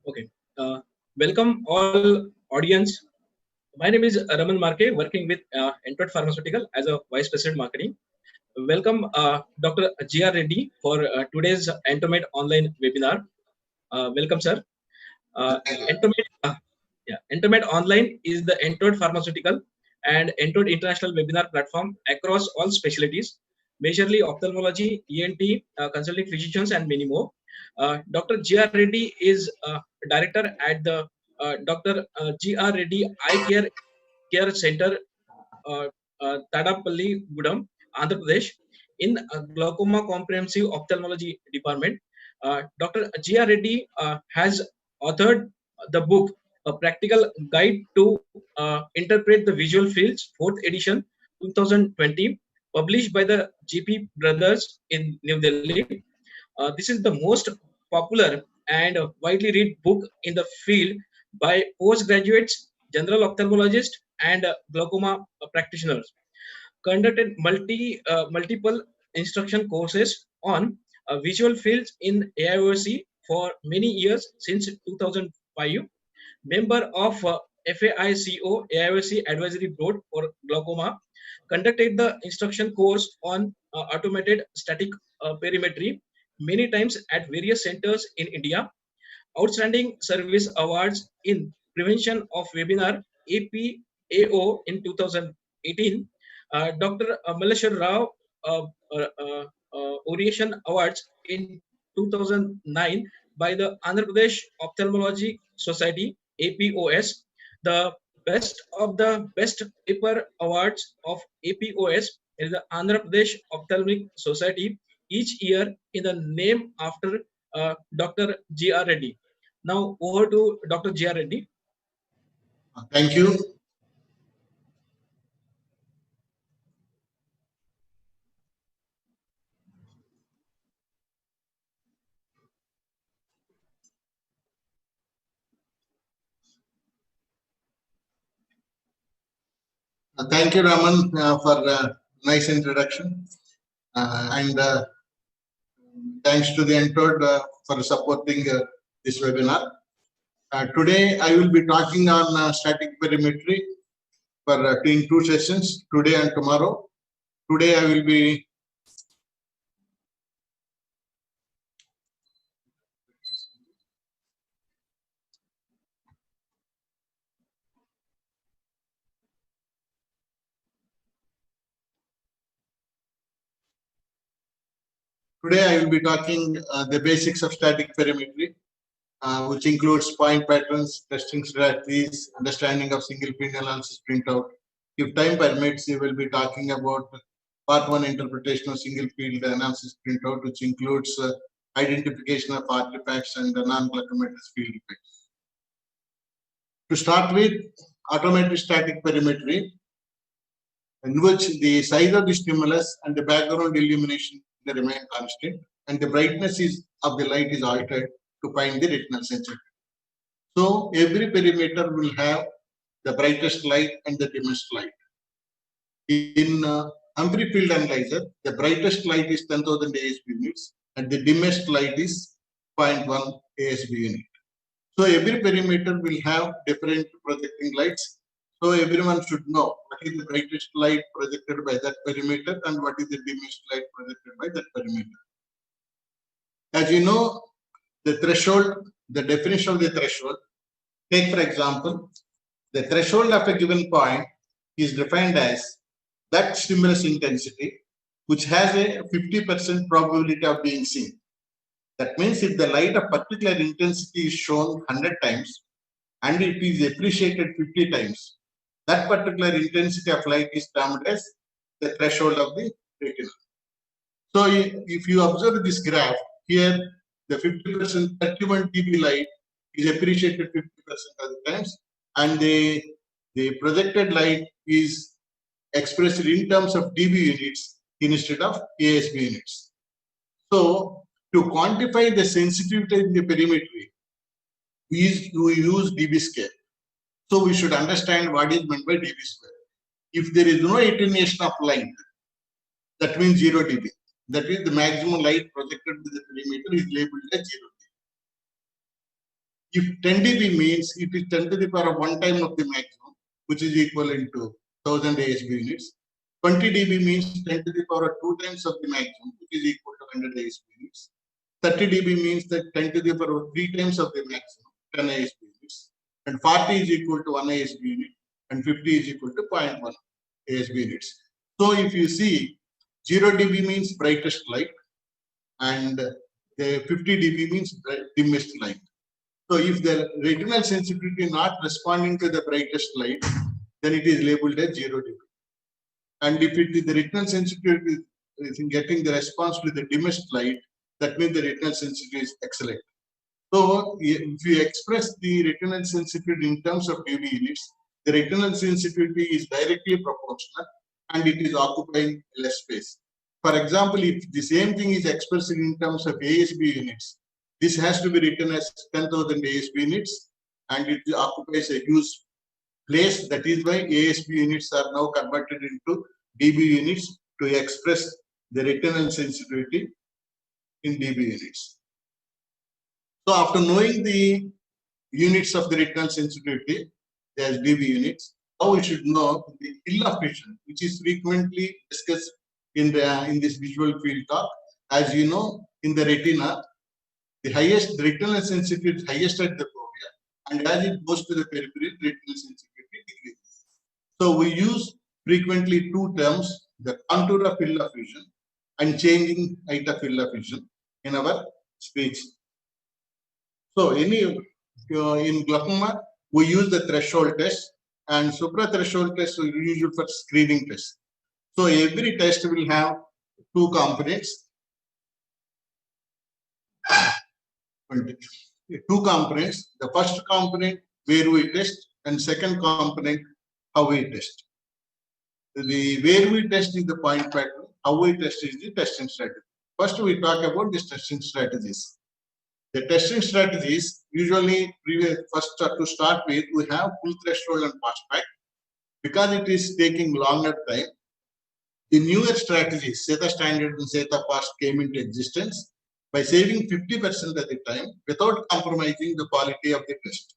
Okay. Welcome all audience. My name is Raman Marke, working with Entod Pharmaceutical as a Vice President Marketing. Welcome Dr. G.R. Reddy for today's Entomed online webinar. Welcome, sir. Entomed, Entomed Online is the Entod Pharmaceutical and Entod International webinar platform across all specialties, majorly ophthalmology, ENT, consulting physicians, and many more. Dr. G.R. Reddy is director at the Dr. G.R. Reddy Care Center, uh, Tadapalli, Gudam, Andhra Pradesh, in Glaucoma Comprehensive Ophthalmology Department. Dr. G.R. Reddy has authored the book, A Practical Guide to Interpret the Visual Fields, 4th edition, 2020, published by the GP Brothers in New Delhi. This is the most popular and widely read book in the field by postgraduates, general ophthalmologists, and glaucoma practitioners. Conducted multiple instruction courses on visual fields in AIOC for many years since 2005. Member of FAICO AIOC Advisory Board for Glaucoma. Conducted the instruction course on automated static perimetry many times at various centers in India. Outstanding Service Awards in Prevention of Webinar APAO in 2018. Dr. Maleshwar Rao Oriation Awards in 2009 by the Andhra Pradesh Ophthalmology Society APOS. The best of the best paper awards of APOS is the Andhra Pradesh Ophthalmic Society each year in the name after Dr. G.R. Reddy. Now over to Dr. G.R. Reddy. Thank you. Thank you, Raman, for a nice introduction. And thanks to the Entod for supporting this webinar. Today, I will be talking on static perimetry for in 2 sessions, today and tomorrow. Today, I will be talking the basics of static perimetry, which includes point patterns, testing strategies, understanding of single field analysis printout. If time permits, we will be talking about part 1 interpretation of single field analysis printout, which includes identification of artifacts and non-glucometry field effects. To start with, automatic static perimetry, in which the size of the stimulus and the background illumination remain constant, and the brightness of the light is altered to find the retinal sensitivity. So every perimeter will have the brightest light and the dimmest light. In Humphrey field analyzer, the brightest light is 10,000 ASB units and the dimmest light is 0.1 ASB unit. So every perimeter will have different projecting lights. So everyone should know what is the brightest light projected by that perimeter and what is the dimmest light projected by that perimeter. As you know, the threshold, the definition of the threshold, take for example, the threshold of a given point is defined as that stimulus intensity which has a 50% probability of being seen. That means if the light of particular intensity is shown 100 times and it is appreciated 50 times, that particular intensity of light is termed as the threshold of the retina. So if you observe this graph, here the 50% 31 dB light is appreciated 50% of the times, and the projected light is expressed in terms of dB units instead of ASB units. So to quantify the sensitivity in the perimetry, we use dB scale. So we should understand what is meant by dB square. If there is no attenuation of light, that means 0 dB. That is the maximum light projected to the perimeter is labeled as 0 dB. If 10 dB means it is 10 to the power of 1 time of the maximum, which is equivalent to 1000 ASB units. 20 dB means 10 to the power of 2 times of the maximum, which is equal to 100 ASB units. 30 dB means that 10 to the power of 3 times of the maximum, 10 ASB units. And 40 is equal to 1 ASB unit, and 50 is equal to 0.1 ASB units. So if you see, 0 dB means brightest light, and the 50 dB means dimmest light. So if the retinal sensitivity not responding to the brightest light, then it is labeled as 0 dB. And if it is the retinal sensitivity is getting the response to the dimmest light, that means the retinal sensitivity is excellent. So if you express the retinal sensitivity in terms of dB units, the retinal sensitivity is directly proportional and it is occupying less space. For example, if the same thing is expressed in terms of ASB units, this has to be written as 10,000 ASB units and it occupies a huge place. That is why ASB units are now converted into dB units to express the retinal sensitivity in dB units. So after knowing the units of the retinal sensitivity as dB units, now we should know the field of vision, which is frequently discussed in this visual field talk. As you know, in the retina, the retinal sensitivity is highest at the fovea, and as it goes to the periphery, retinal sensitivity decreases. So we use frequently two terms, the contour of field of vision and changing height of field of vision in our speech. So in glaucoma, we use the threshold test, and supra-threshold test we use for screening test. So every test will have two components. Two components. The first component where we test, and second component how we test. The where we test is the point pattern. How we test is the testing strategy. First, we talk about the testing strategies. The testing strategies usually first to start with, we have full threshold and fast pack. Because it is taking longer time, the newer strategies, SETA standard and SETA fast, came into existence by saving 50% of the time without compromising the quality of the test.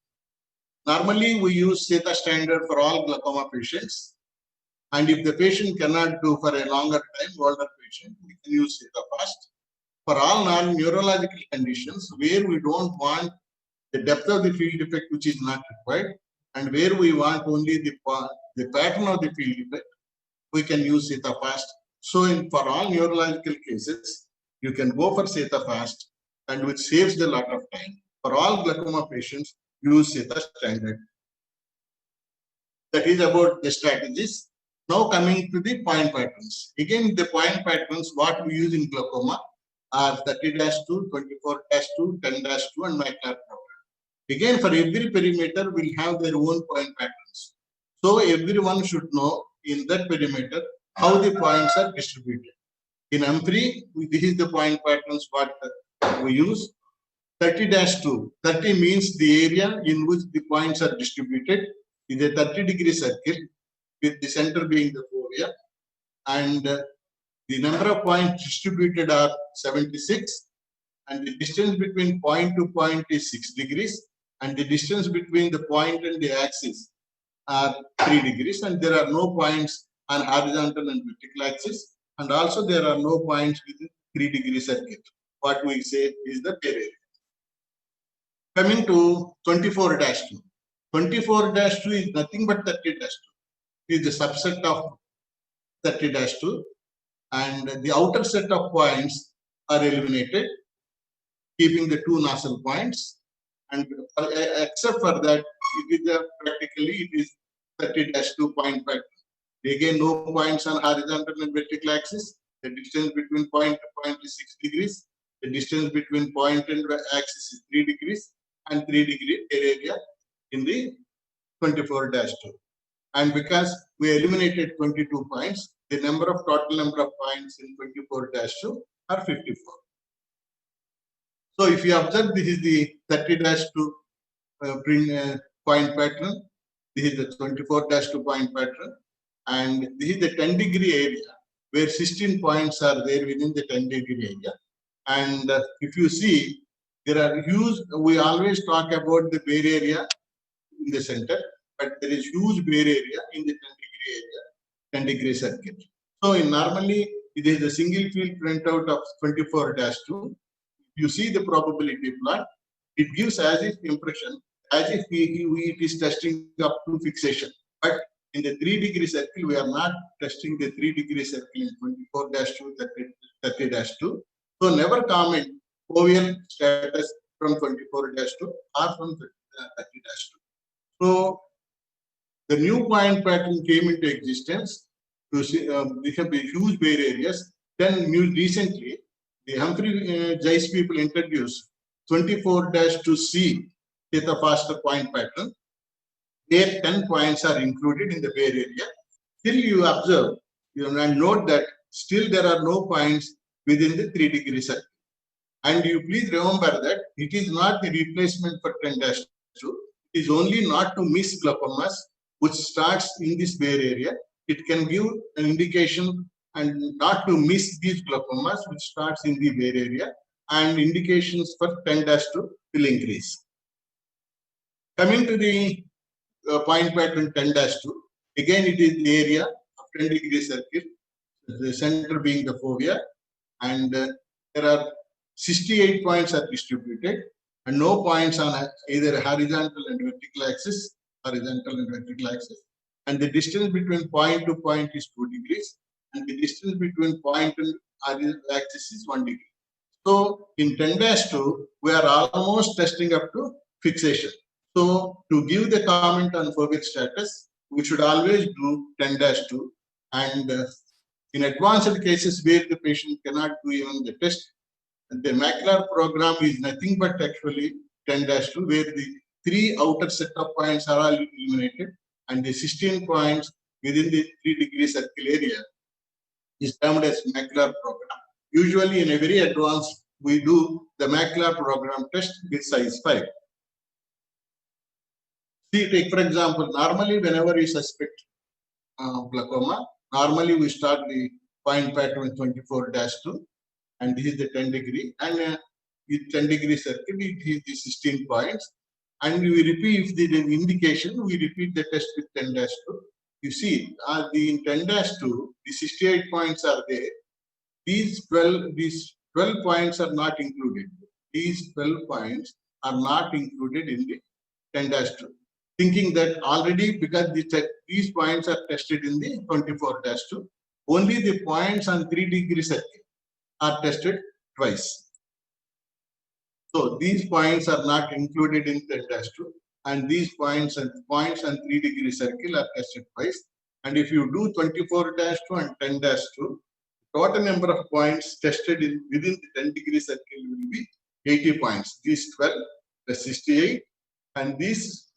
Normally, we use SETA standard for all glaucoma patients. And if the patient cannot do for a longer time, older patient, we can use SETA fast. For all non-neurological conditions where we don't want the depth of the field effect, which is not required, and where we want only the pattern of the field effect, we can use SETA fast. So for all neurological cases, you can go for SETA fast, and which saves a lot of time. For all glaucoma patients, use SETA standard. That is about the strategies. Now coming to the point patterns. Again, the point patterns, what we use in glaucoma are 30-2, 24-2, 10-2, and Maillard pattern. Again, for every perimeter, will have their own point patterns. So everyone should know in that perimeter how the points are distributed. In M3, this is the point patterns what we use. 30-2. 30 means the area in which the points are distributed is a 30-degree circle with the center being the fovea, and the number of points distributed are 76, and the distance between point to point is 6 degrees, and the distance between the point and the axis are 3 degrees, and there are no points on horizontal and vertical axis, and also there are no points within 3-degree circuit. What we say is the pare area. Coming to 24-2. 24-2 is nothing but 30-2. It is a subset of 30-2, and the outer set of points are eliminated, keeping the two nasal points, and except for that, it is practically it is 30-2 point pattern. Again, no points on horizontal and vertical axis. The distance between point to point is 6 degrees. The distance between point and axis is 3 degrees, and 3-degree area in the 24-2. And because we eliminated 22 points, the total number of points in 24-2 are 54. So if you observe, this is the 30-2 point pattern. This is the 24-2 point pattern. And this is the 10-degree area where 16 points are there within the 10-degree area. And if you see, There are huge, we always talk about the bare area in the center, but there is huge bare area in the 10-degree area, 10-degree circuit. So normally it is a single field printout of 24-2. You see the probability plot, it gives as if impression as if it is testing up to fixation. But in the 3-degree circle, we are not testing the 3-degree circle in 24-2, 30-2. So never comment OVL status from 24-2 or from 30-2. So the new point pattern came into existence to see, we have huge bare areas. Then recently, the Humphrey Zeiss people introduced 24-2C theta faster point pattern, where 10 points are included in the bare area. Still you observe, and note that still there are no points within the 3-degree circle. And you please remember that it is not the replacement for 10-2. It is only not to miss glaucomas, which starts in this bare area. It can give an indication and not to miss these glaucomas, which starts in the bare area, and indications for 10-2 will increase. Coming to the point pattern 10-2, again it is the area of 10-degree circle, the center being the fovea, and there are 68 points are distributed, and no points on either horizontal and vertical axis, and the distance between point to point is 2 degrees, and the distance between point and horizontal axis is 1 degree. So in 10-2, we are almost testing up to fixation. So to give the comment on foveal status, we should always do 10-2, and in advanced cases where the patient cannot do even the test, the macular program is nothing but actually 10-2, where the 3 outer set of points are all eliminated, and the 16 points within the 3-degree circle area is termed as macular program. Usually in a very advanced, we do the macular program test with size 5. See, take for example, normally whenever we suspect glaucoma, normally we start the point pattern 24-2, and this is the 10-degree, and with 10-degree circle, it is the 16 points, and we repeat if the indication, we repeat the test with 10-2. You see, in 10-2, the 68 points are there. These 12 points are not included. These 12 points are not included in the 10-2. Thinking that already because these points are tested in the 24-2, only the points on 3-degree circle are tested twice. So these points are not included in 10-2, and these points on 3-degree circle are tested twice. And if you do 24-2 and 10-2, total number of points tested within the 10-degree circle will be 80 points. These 12, the 68, and these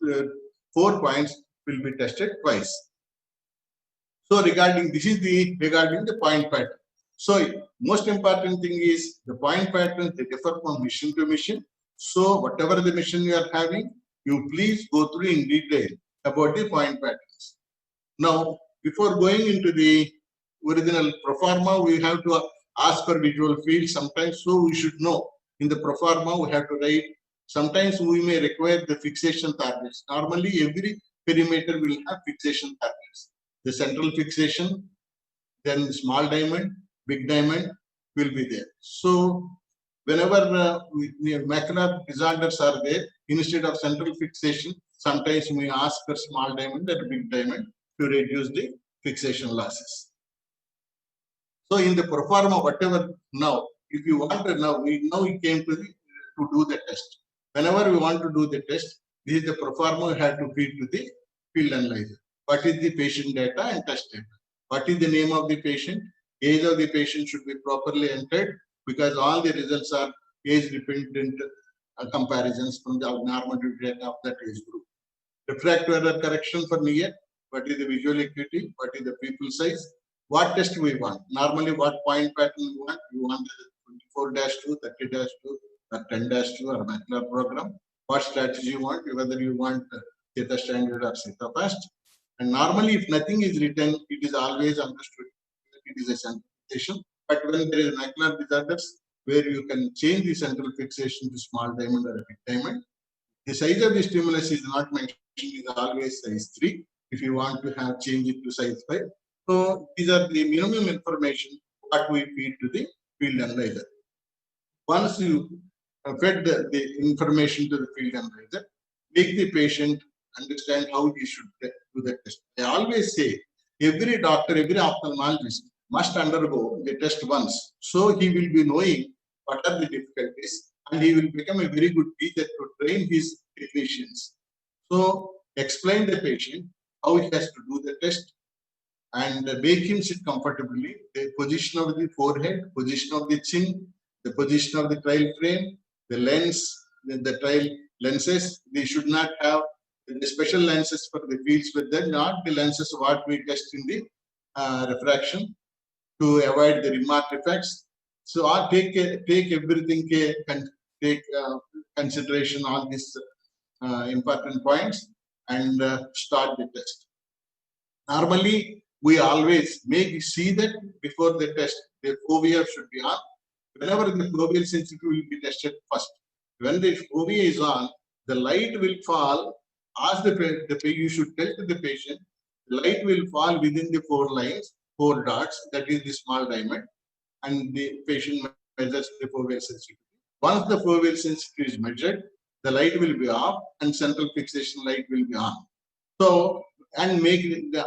4 points will be tested twice. So regarding the point pattern. So most important thing is the point patterns, they differ from mission to mission. So whatever the mission you are having, you please go through in detail about the point patterns. Now, before going into the original proforma, we have to ask for visual field sometimes. So we should know in the proforma we have to write. Sometimes we may require the fixation targets. Normally, every perimeter will have fixation targets. The central fixation, then small diamond, big diamond will be there. So whenever macular disorders are there, instead of central fixation, sometimes we ask for small diamond or big diamond to reduce the fixation losses. So in the proforma, whatever now, if you want to now we came to do the test. Whenever we want to do the test, this is the proforma we have to feed to the field analyzer. What is the patient data and test data? What is the name of the patient? Age of the patient should be properly entered because all the results are age-dependent comparisons from the normal data of that age group. Refractive error correction for near. What is the visual acuity? What is the pupil size? What test we want? Normally, what point pattern we want? We want the 24-2, 30-2, or 10-2 or macular program. What strategy you want? Whether you want theta standard or theta fast. And normally, if nothing is written, it is always understood that it is a centralization. But when there is macular disorders, where you can change the central fixation to small diamond or a big diamond. The size of the stimulus is not mentioned, is always size 3. If you want to have change it to size 5. So these are the minimum information what we feed to the field analyzer. Once you fed the information to the field analyzer, make the patient understand how he should do the test. I always say every doctor, every ophthalmologist must undergo the test once. So he will be knowing what are the difficulties and he will become a very good teacher to train his technicians. So explain the patient how he has to do the test and make him sit comfortably. The position of the forehead, position of the chin, the position of the trial frame, the lens, the trial lenses. They should not have the special lenses for the fields with them, not the lenses what we test in the refraction to avoid the rim artifacts. So I take everything, take consideration all these important points and start the test. Normally, we always see that before the test, the fovea should be on. Whenever the foveal sensitivity will be tested first. When the fovea is on, the light will fall. Ask you should tell to the patient, the light will fall within the 4 lines, 4 dots, that is the small diamond, and the patient measures the foveal sensitivity. Once the foveal sensitivity is measured, the light will be off and central fixation light will be on. So, and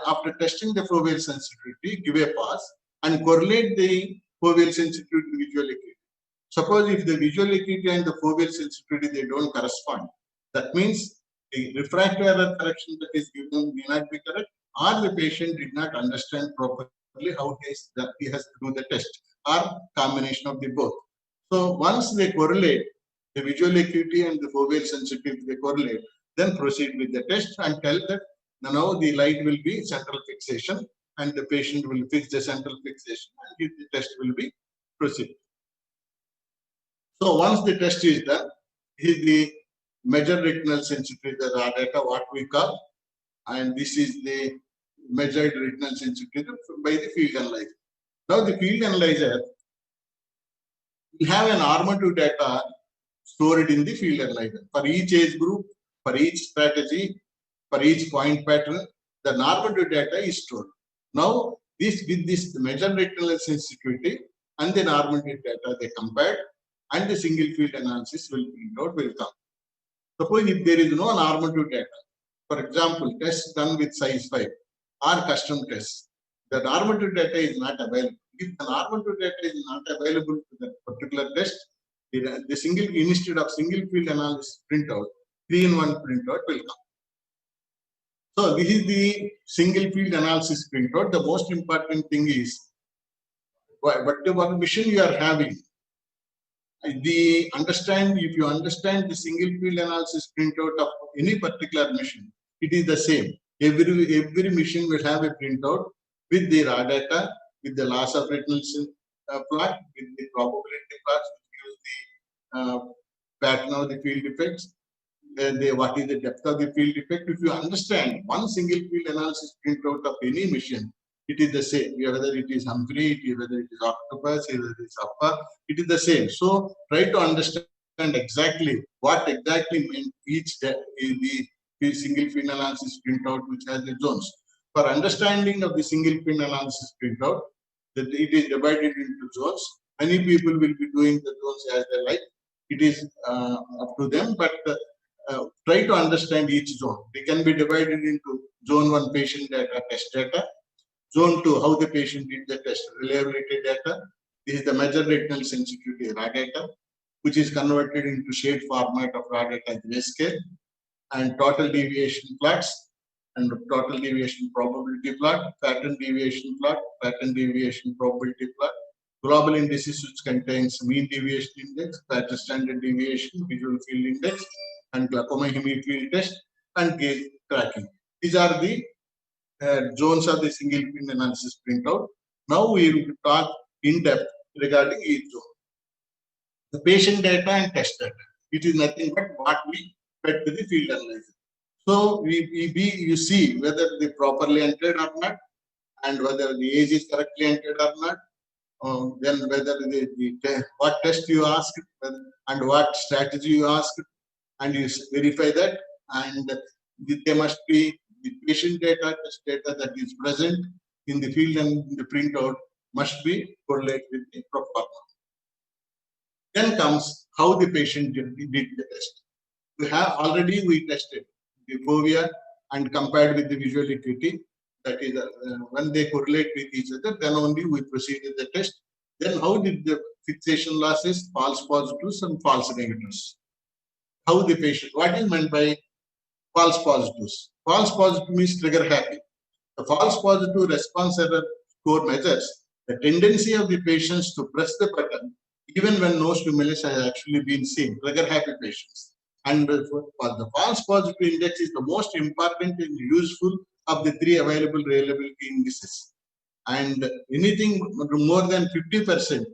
after testing the foveal sensitivity, give a pass and correlate the foveal sensitivity to visual acuity. Suppose if the visual acuity and the foveal sensitivity, they don't correspond, that means the refractive error correction that is given may not be correct, or the patient did not understand properly how he has to do the test, or combination of the both. So once they correlate, the visual acuity and the foveal sensitivity, they correlate, then proceed with the test and tell that now the light will be central fixation and the patient will fix the central fixation and the test will be proceed. So once the test is done, is the measured retinal sensitivity, the raw data, what we call, and this is the measured retinal sensitivity by the field analyzer. Now the field analyzer will have an normative data stored in the field analyzer. For each age group, for each strategy, for each point pattern, the normative data is stored. Now, with this measured retinal sensitivity and the normative data they compared, and the single field analysis will come. Suppose if there is no normative data, for example, tests done with size 5 or custom tests, the normative data is not available. If the normative data is not available to that particular test, the single, instead of single field analysis printout, 3-in-1 printout will come. So this is the single field analysis printout. The most important thing is whatever mission you are having, if you understand the single field analysis printout of any particular mission, it is the same. Every mission will have a printout with the raw data, with the loss of retinal plot, with the probability plots, which gives the pattern of the field effects, what is the depth of the field effect. If you understand one single field analysis printout of any mission, it is the same. Whether it is Humphrey, whether it is Octopus, whether it is Upper, it is the same. So try to understand exactly what exactly meant each the single field analysis printout which has the zones. For understanding of the single field analysis printout, that it is divided into zones. Many people will be doing the zones as they like. It is up to them, but try to understand each zone. They can be divided into zone 1 patient data, test data, zone 2 how the patient did the test, reliability data. This is the measured retinal sensitivity raw data, which is converted into shade format of raw data grayscale, and total deviation plots, and total deviation probability plot, pattern deviation plot, pattern deviation probability plot, global indices which contains mean deviation index, pattern standard deviation, visual field index, and glaucoma hemifield test, and gauge tracking. These are the zones of the single field analysis printout. Now we will talk in depth regarding each zone. The patient data and test data. It is nothing but what we fed to the field analyzer. So you see whether they properly entered or not, and whether the age is correctly entered or not, then whether what test you ask and what strategy you ask, and you verify that, and there must be the patient data, test data that is present in the field and the printout must be correlated with the proper. Then comes how the patient did the test. We tested the fovea and compared with the visual acuity. That is, when they correlate with each other, then only we proceed with the test. Then how did the fixation losses, false positives and false negatives? How the patient, what is meant by false positives? False positive means trigger happy. The false positive response error score measures the tendency of the patients to press the button even when no stimulus has actually been seen, trigger happy patients. And the false positive index is the most important and useful of the three available reliability indices. And anything more than 50%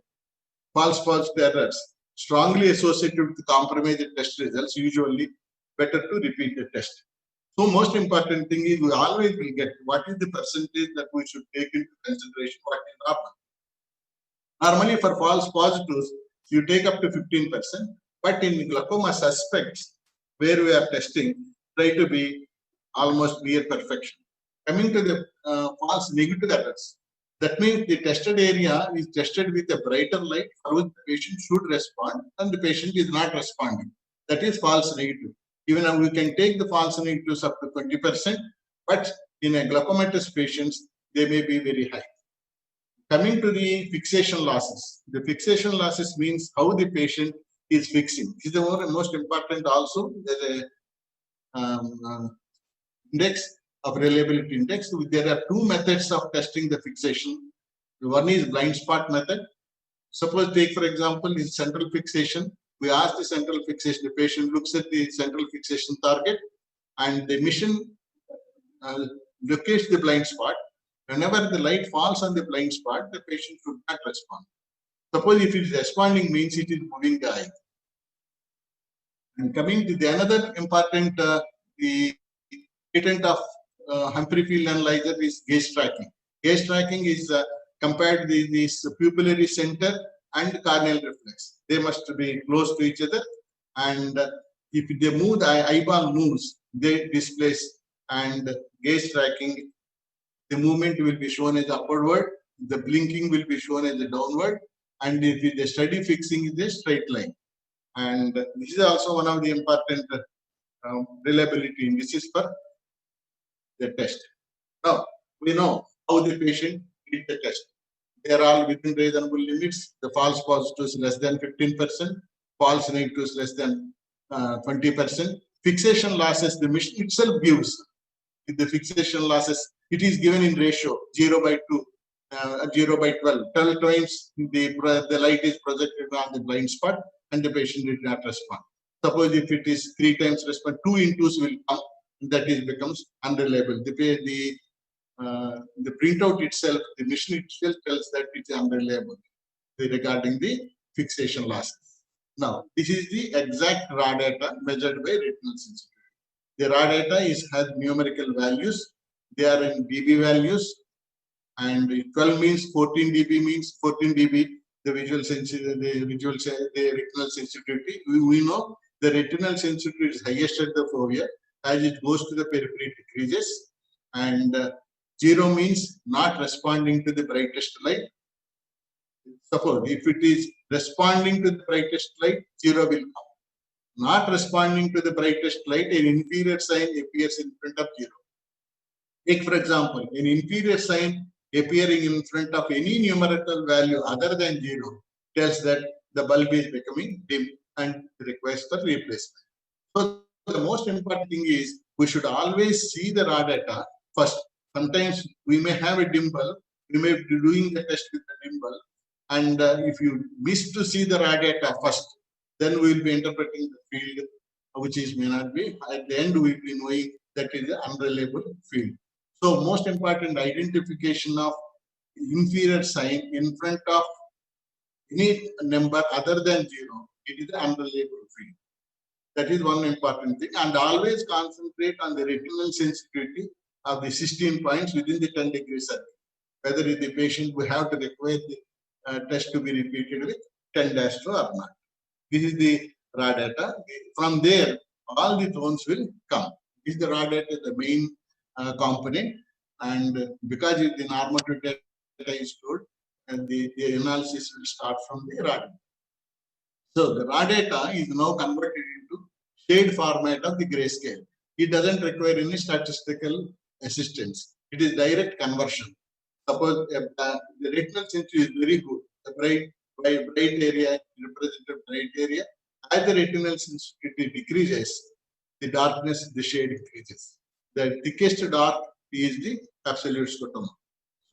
false positive errors strongly associated with compromised test results, usually better to repeat the test. So most important thing is we always will get what is the percentage that we should take into consideration, what is normal. Normally for false positives, you take up to 15%, but in glaucoma suspects, where we are testing, try to be almost near perfection. Coming to the false negative errors, that means the tested area is tested with a brighter light for which the patient should respond and the patient is not responding. That is false negative. Even we can take the false negatives up to 20%, but in a glaucomatous patients, they may be very high. Coming to the fixation losses. The fixation losses means how the patient is fixing. This is the most important also. There's a index of reliability index. There are two methods of testing the fixation. One is blind spot method. Suppose take for example in central fixation. We ask the central fixation. The patient looks at the central fixation target, and the machine locates the blind spot. Whenever the light falls on the blind spot, the patient should not respond. Suppose if it is responding, means it is moving the eye. And coming to the another important the patent of Humphrey field analyzer is gaze tracking. Gaze tracking is compared with this pupillary center and corneal reflex. They must be close to each other, and if they move, the eyeball moves, they displace. And gaze tracking, the movement will be shown as upward, the blinking will be shown as a downward, and if the steady fixing is a straight line. And this is also one of the important reliability indices for the test. Now, we know how the patient did the test. They are all within reasonable limits. The false positives less than 15%, false negatives less than 20%. Fixation losses, the machine itself gives. The fixation losses, it is given in ratio 0/2, 0/12. 12 times the light is projected on the blind spot and the patient did not respond. Suppose if it is 3 times response, 2 intos will come, that is becomes unreliable. The printout itself, the machine itself tells that it is unreliable regarding the fixation losses. Now, this is the exact raw data measured by retinal sensitivity. The raw data has numerical values. They are in dB values, and 12 means 14 dB means 14 dB. The visual sensitivity, the retinal sensitivity. We know the retinal sensitivity is highest at the fovea. As it goes to the periphery, it decreases, and 0 means not responding to the brightest light. Suppose if it is responding to the brightest light, 0 will come. Not responding to the brightest light, an inferior sign appears in front of 0. Take for example, an inferior sign appearing in front of any numerical value other than 0 tells that the bulb is becoming dim and requires for replacement. So the most important thing is we should always see the raw data first. Sometimes we may have a dim bulb, we may be doing the test with the dim bulb, and if you miss to see the raw data first, then we will be interpreting the field, which is may not be. At the end, we will be knowing that it is an unreliable field. So most important, identification of inferior sign in front of any number other than 0, it is an unreliable field. That is one important thing. And always concentrate on the retinal sensitivity of the 16 points within the 10 degree circle. Whether the patient we have to require the test to be repeated with 10 dash to R0. This is the raw data. From there, all the zones will come. This is the raw data, the main component, and because the normative data is stored, and the analysis will start from the raw data. So the raw data is now converted into shade format of the grayscale. It doesn't require any statistical assistance. It is direct conversion. Suppose the retinal sensitivity is very good. The bright area, represented bright area. As the retinal sensitivity decreases, the darkness, the shade increases. The thickest dark is the absolute scotoma.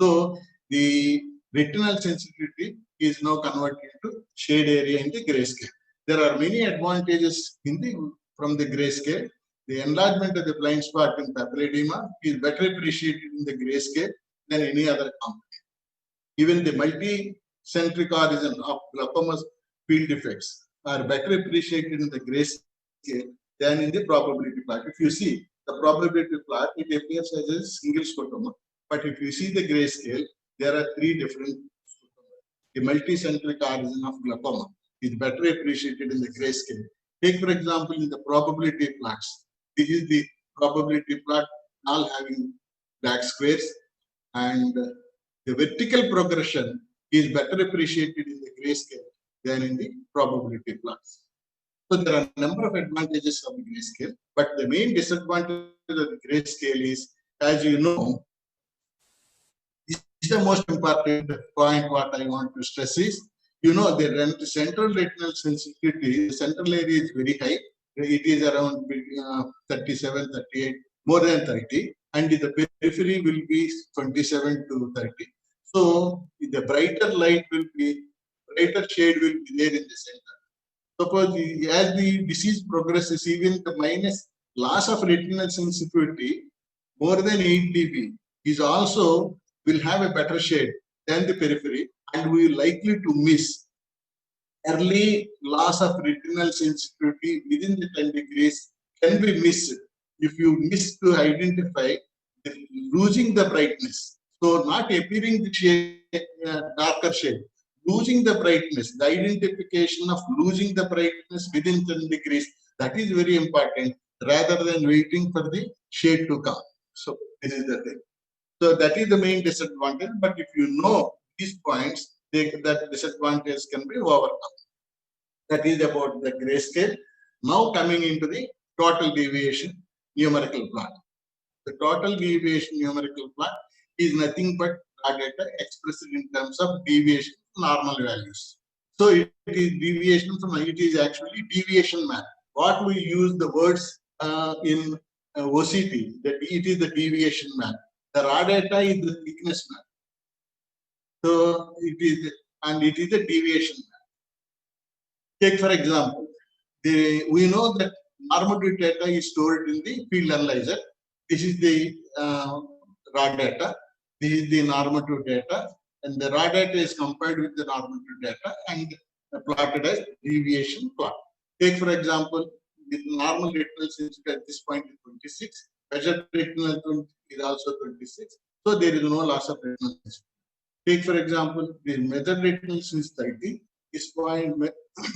So the retinal sensitivity is now converted into shade area in the grayscale. There are many advantages from the grayscale. The enlargement of the blind spot in papilledema is better appreciated in the grayscale than any other component. Even the multi-centric origin of glaucoma's field defects are better appreciated in the grayscale than in the probability plot. If you see the probability plot, it appears as a single scotoma. But if you see the grayscale, there are three different scotomas. The multi-centric origin of glaucoma is better appreciated in the grayscale. Take, for example, in the probability plots. This is the probability plot, all having black squares, and the vertical progression is better appreciated in the grayscale than in the probability plots. So there are a number of advantages of the grayscale, but the main disadvantage of the grayscale is, as you know, this is the most important point what I want to stress is, you know, the central retinal sensitivity, the central area is very high. It is around 37, 38, more than 30, and the periphery will be 27 to 30. So the brighter light will be, brighter shade will be there in the center. Suppose as the disease progresses, even the minus loss of retinal sensitivity more than 8 dB is also will have a better shade than the periphery, and we are likely to miss early loss of retinal sensitivity within the 10 degrees can be missed if you miss to identify losing the brightness. So not appearing the shade, darker shade, losing the brightness, the identification of losing the brightness within 10 degrees, that is very important rather than waiting for the shade to come. So this is the thing. So that is the main disadvantage, but if you know these points, that disadvantage can be overcome. That is about the grayscale. Now coming into the total deviation numerical plot. The total deviation numerical plot is nothing but raw data expressed in terms of deviation from normal values. So it is deviation from, it is actually deviation map. What we use the words in OCT, that it is the deviation map. The raw data is the thickness map. So it is, and it is a deviation map. Take for example, we know that normative data is stored in the field analyzer. This is the raw data. This is the normative data, and the raw data is compared with the normative data and plotted as deviation plot. Take for example, the normal retinal sensitivity at this point is 26. Measured retinal is also 26. So there is no loss of retinal sensitivity. Take for example, the measured retinal sensitivity is 30. This point,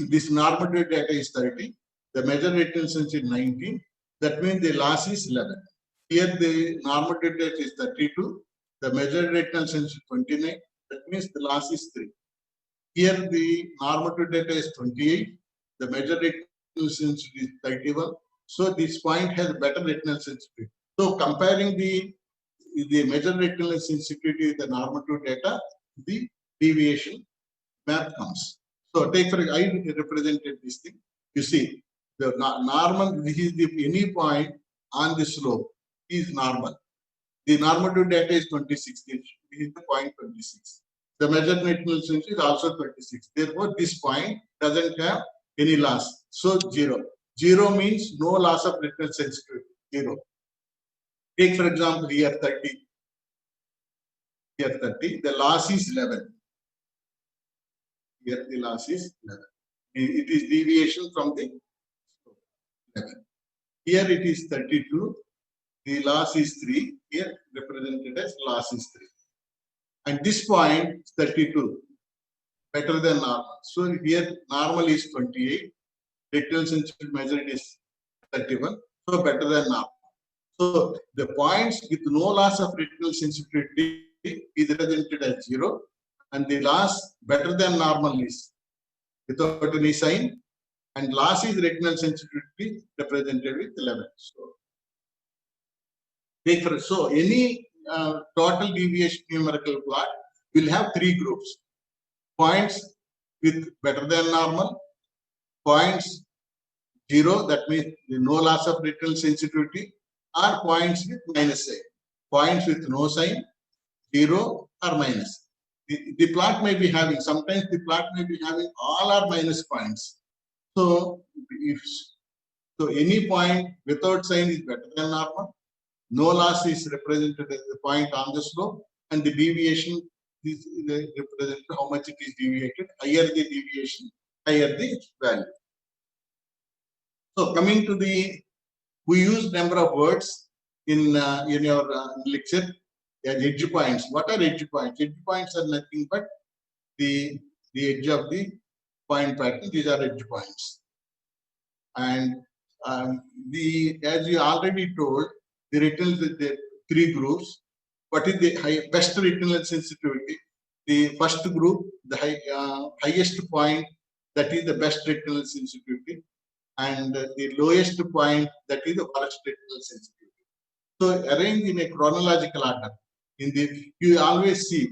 this normative data is 30. The measured retinal sensitivity is 19. That means the loss is 11. Here the normative data is 32. The measured retinal sensitivity is 29. That means the loss is 3. Here the normative data is 28. The measured retinal sensitivity is 31. So this point has better retinal sensitivity. So comparing the measured retinal sensitivity with the normative data, the deviation map comes. So take for I represented this thing. You see the normal. This is the any point on the slope is normal. The normative data is 26. This is the point 26. The measured retinal sensitivity is also 26. Therefore, this point doesn't have any loss. So 0. 0 means no loss of retinal sensitivity. 0. Take for example here 30. Here 30. The loss is 11. Here the loss is 11. It is deviation from the 11. Here it is 32. The loss is 3. Here represented as loss is 3. And this point 32. better than normal. So here normal is 28, retinal sensitivity measured is 31, so better than normal. So the points with no loss of retinal sensitivity is represented as 0, and the loss better than normal is without any sign, and loss is retinal sensitivity represented with 11. So any total deviation numerical plot will have 3 groups: points with better than normal, points 0, that means no loss of retinal sensitivity, or points with minus sign. Points with no sign, 0 or minus. The plot may be having, sometimes the plot may be having all or minus points. So any point without sign is better than normal. No loss is represented as the point on the slope, and the deviation is represented how much it is deviated. Higher the deviation, higher the value. So coming to we use number of words in your lecture as edge points. What are edge points? Edge points are nothing but the edge of the point pattern. These are edge points. And as you already told, the retinal, the 3 groups. What is the best retinal sensitivity? The first group, the highest point, that is the best retinal sensitivity, and the lowest point, that is the worst retinal sensitivity. So arranged in a chronological order. You always see,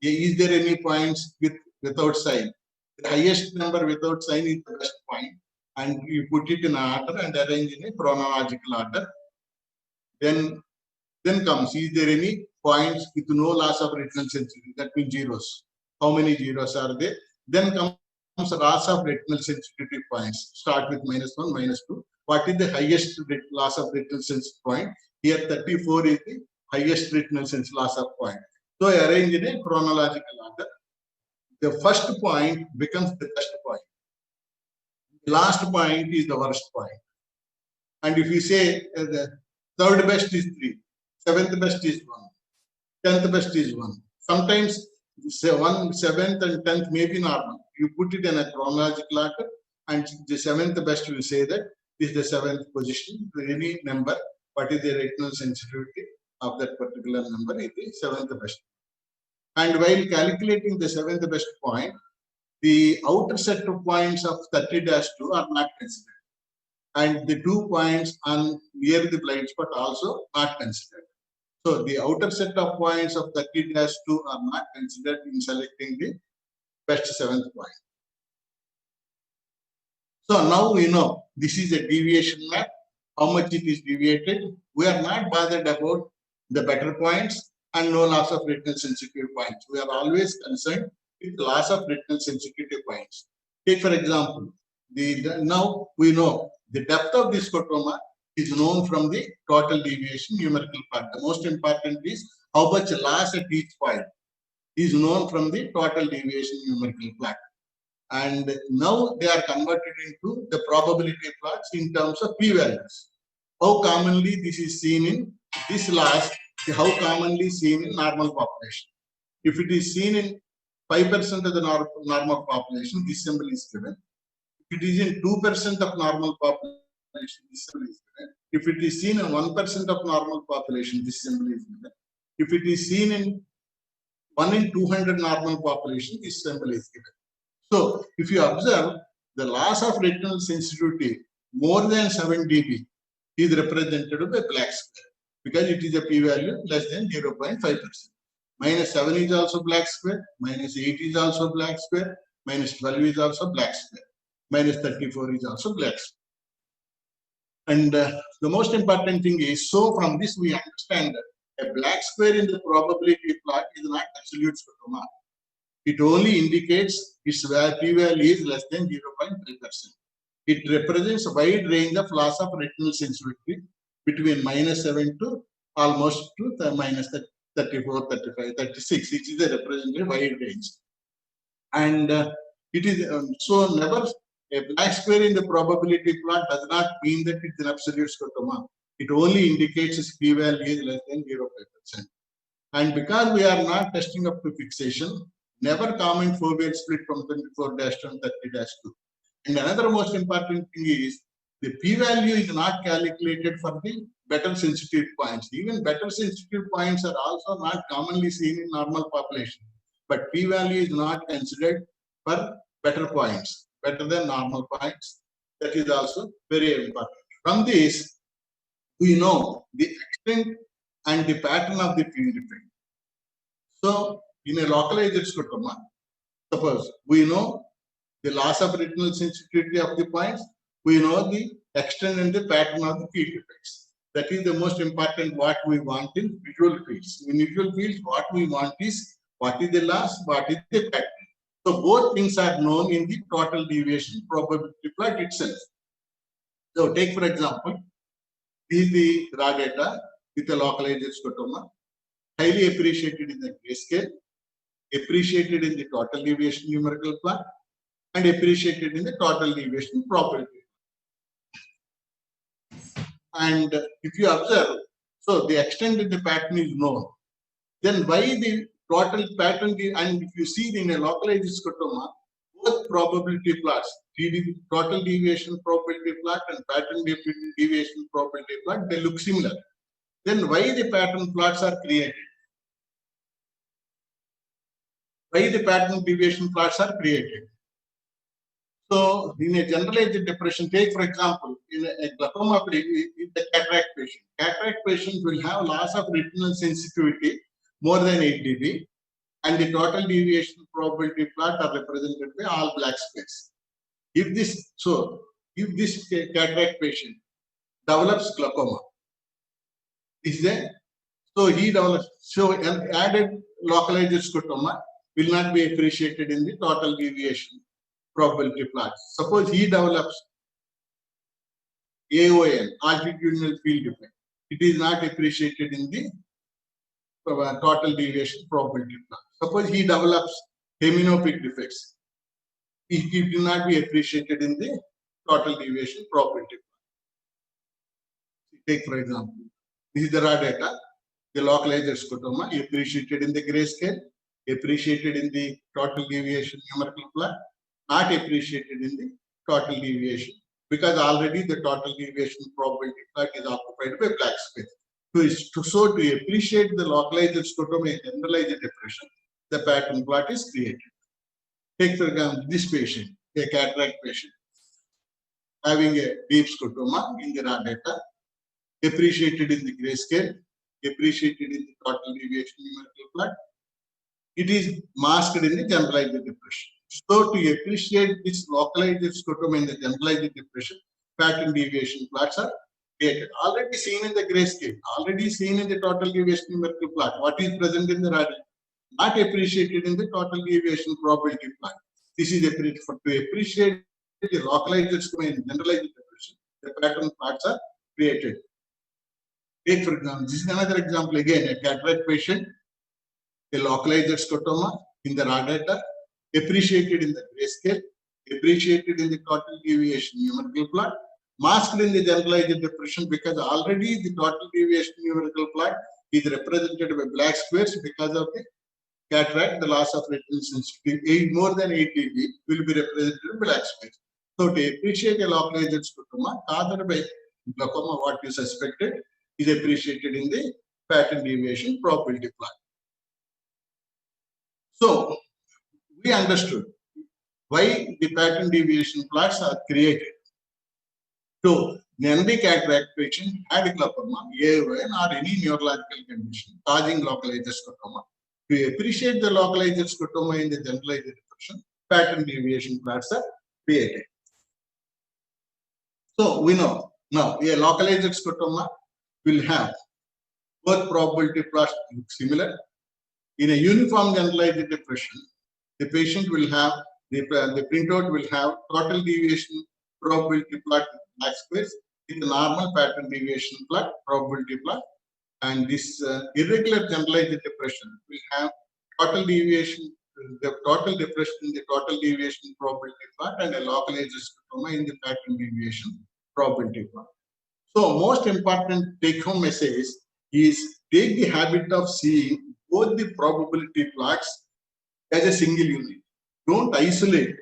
is there any points without sign? The highest number without sign is the best point, and you put it in order and arrange in a chronological order. Then comes, is there any points with no loss of retinal sensitivity? That means zeros. How many zeros are there? Then comes loss of retinal sensitivity points. Start with -1, -2. What is the highest loss of retinal sensitivity point? Here 34 is the highest retinal sensitivity loss of point. So arrange in a chronological order. The first point becomes the best point. The last point is the worst point. And if you say the third best is 3, 7th best is 1, 10th best is 1. Sometimes 7th and 10th may be normal. You put it in a chronological order, and the 7th best will say that this is the 7th position. Any number, what is the retinal sensitivity of that particular number is the 7th best. And while calculating the 7th best point, the outer set of points of 30-2 are not considered, and the 2 points on near the blind spot also not considered. So the outer set of points of 30-2 are not considered in selecting the best 7th point. So now we know this is a deviation map, how much it is deviated. We are not bothered about the better points and no loss of retinal sensitivity points. We are always concerned with loss of retinal sensitivity points. Take for example, now we know the depth of this scotoma is known from the total deviation numerical part. The most important is how much loss at each point is known from the total deviation numerical plot. And now they are converted into the probability plots in terms of p-values. How commonly this is seen in this loss, how commonly seen in normal population. If it is seen in 5% of the normal population, this symbol is given. If it is in 2% of normal population, this symbol is given. If it is seen in 1% of normal population, this symbol is given. If it is seen in 1 in 200 normal population, this symbol is given. So if you observe, the loss of retinal sensitivity more than 7 dB is represented by black square, because it is a p-value less than 0.5%. -7 is also black square, -8 is also black square, -12 is also black square, -34 is also black square. And the most important thing is, so from this we understand that a black square in the probability plot is not absolute scotoma. It only indicates its p-value is less than 0.5%. It represents a wide range of loss of retinal sensitivity between -7 to almost to the -34, 35, 36. It is a representative wide range. And it is so never a black square in the probability plot does not mean that it's an absolute scotoma. It only indicates its p-value is less than 0.5%. And because we are not testing up to fixation, never comment foveal split from 24-1 30-2. And another most important thing is the p-value is not calculated for the better sensitive points. Even better sensitive points are also not commonly seen in normal population. But p-value is not considered for better points, better than normal points. That is also very important. From this, we know the extent and the pattern of the field effect. So, in a localized scotoma, suppose we know the loss of retinal sensitivity of the points, we know the extent and the pattern of the field effects. That is the most important what we want in visual fields. In visual fields, what we want is what is the loss, what is the pattern. So both things are known in the total deviation probability plot itself. So take for example, this is the raw data with a localized scotoma, highly appreciated in the grayscale, appreciated in the total deviation numerical plot, and appreciated in the total deviation probability. And if you observe, so the extent of the pattern is known. Then why the total pattern, and if you see in a localized scotoma, both probability plots, total deviation probability plot and pattern deviation probability plot, they look similar. Then why the pattern plots are created? Why the pattern deviation plots are created? So, in a generalized depression, take for example, in a glaucoma, in the cataract patient will have loss of retinal sensitivity more than 8 dB, and the total deviation probability plot are represented by all black squares. If this cataract patient develops glaucoma, an added localized scotoma will not be appreciated in the total deviation probability plot. Suppose he develops AON, altitudinal field effect. It is not appreciated in the total deviation probability plot. Suppose he develops heminopic defects. It will not be appreciated in the total deviation probability plot. Take for example, this is the raw data, the localized scotoma appreciated in the grayscale, appreciated in the total deviation numerical plot, not appreciated in the total deviation, because already the total deviation probability plot is occupied by black space. So to appreciate the localized scotoma in generalized depression, the pattern plot is created. Take for example this patient, a cataract patient, having a deep scotoma in the raw data, appreciated in the grayscale, appreciated in the total deviation numerical plot. It is masked in the generalized depression. So to appreciate this localized scotoma in the generalized depression, pattern deviation plots are created. Already seen in the grayscale, already seen in the total deviation numerical plot. What is present in the radar? Not appreciated in the total deviation probability plot. This is to appreciate the localized scotoma in generalized depression. The pattern plots are created. Take for example, this is another example again, a cataract patient, a localized scotoma in the raw data, appreciated in the grayscale, appreciated in the total deviation numerical plot, masked in the generalized depression because already the total deviation numerical plot is represented by black squares because of the cataract, the loss of retinal sensitivity, more than 8 dB will be represented by black squares. So to appreciate a localized scotoma caused by glaucoma, what you suspected, is appreciated in the pattern deviation probability plot. So we understood why the pattern deviation plots are created. So, the NB cataract patient had glaucoma, AON, or any neurological condition causing localized scotoma. To appreciate the localized scotoma in the generalized depression, pattern deviation plots are created. So, we know now a localized scotoma will have both probability plots look similar. In a uniform generalized depression, the patient will have, the printout will have total deviation probability plot black squares with the normal pattern deviation plot, probability plot, and this irregular generalized depression will have total deviation, the total depression in the total deviation probability plot and a localized scotoma in the pattern deviation probability plot. So most important take-home message is take the habit of seeing both the probability plots as a single unit. Don't isolate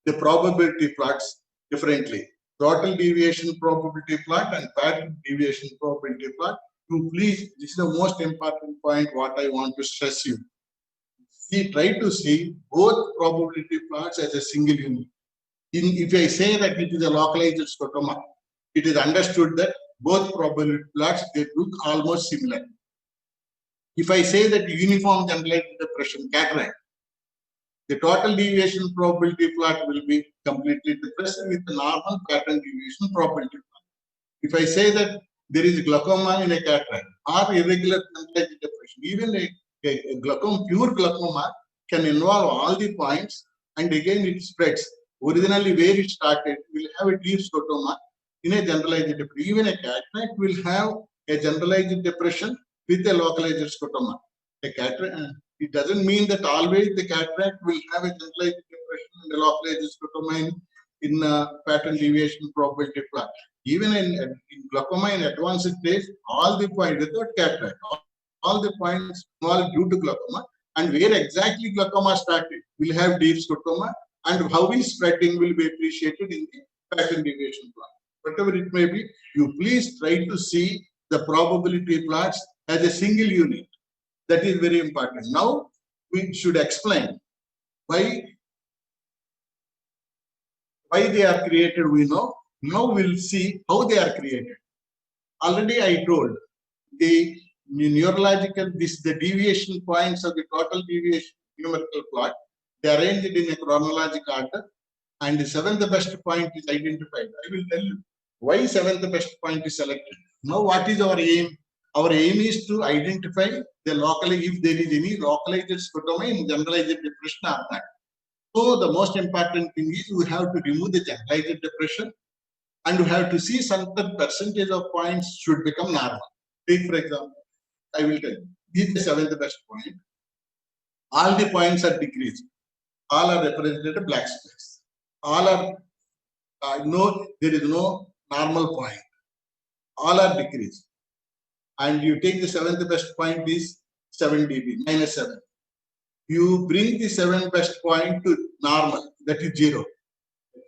the probability plots differently. Total deviation probability plot and pattern deviation probability plot. To please, this is the most important point what I want to stress you. Try to see both probability plots as a single unit. If I say that it is a localized scotoma, it is understood that both probability plots, they look almost similar. If I say that uniform generalized depression, cataract, the total deviation probability plot will be completely depressed with the normal pattern deviation probability plot. If I say that there is glaucoma in a cataract or irregular generalized depression, even a glaucoma, pure glaucoma can involve all the points, and again it spreads. Originally where it started will have a deep scotoma in a generalized depression. Even a cataract will have a generalized depression with a localized scotoma. A cataract, it doesn't mean that always the cataract will have a generalized depression and a localized scotoma in pattern deviation probability plot. Even in glaucoma in advanced stage, all the points without cataract, all the points involved due to glaucoma, and where exactly glaucoma started will have deep scotoma, and how is spreading will be appreciated in the pattern deviation plot. Whatever it may be, you please try to see the probability plots as a single unit. That is very important. Now we should explain why they are created. We know. Now we'll see how they are created. Already I told the neurological, the deviation points of the total deviation numerical plot, they are arranged in a chronological order, and the seventh best point is identified. I will tell you why seventh best point is selected. Now what is our aim? Our aim is to identify the locally, if there is any localized scotoma in generalized depression or not. So the most important thing is we have to remove the generalized depression, and we have to see certain percentage of points should become normal. Take for example, I will tell you, this is the seventh best point. All the points are decreased. All are represented as black space. All are there is no normal point. All are decreased. And you take the seventh best point is 7 dB, minus 7. You bring the seventh best point to normal, that is 0.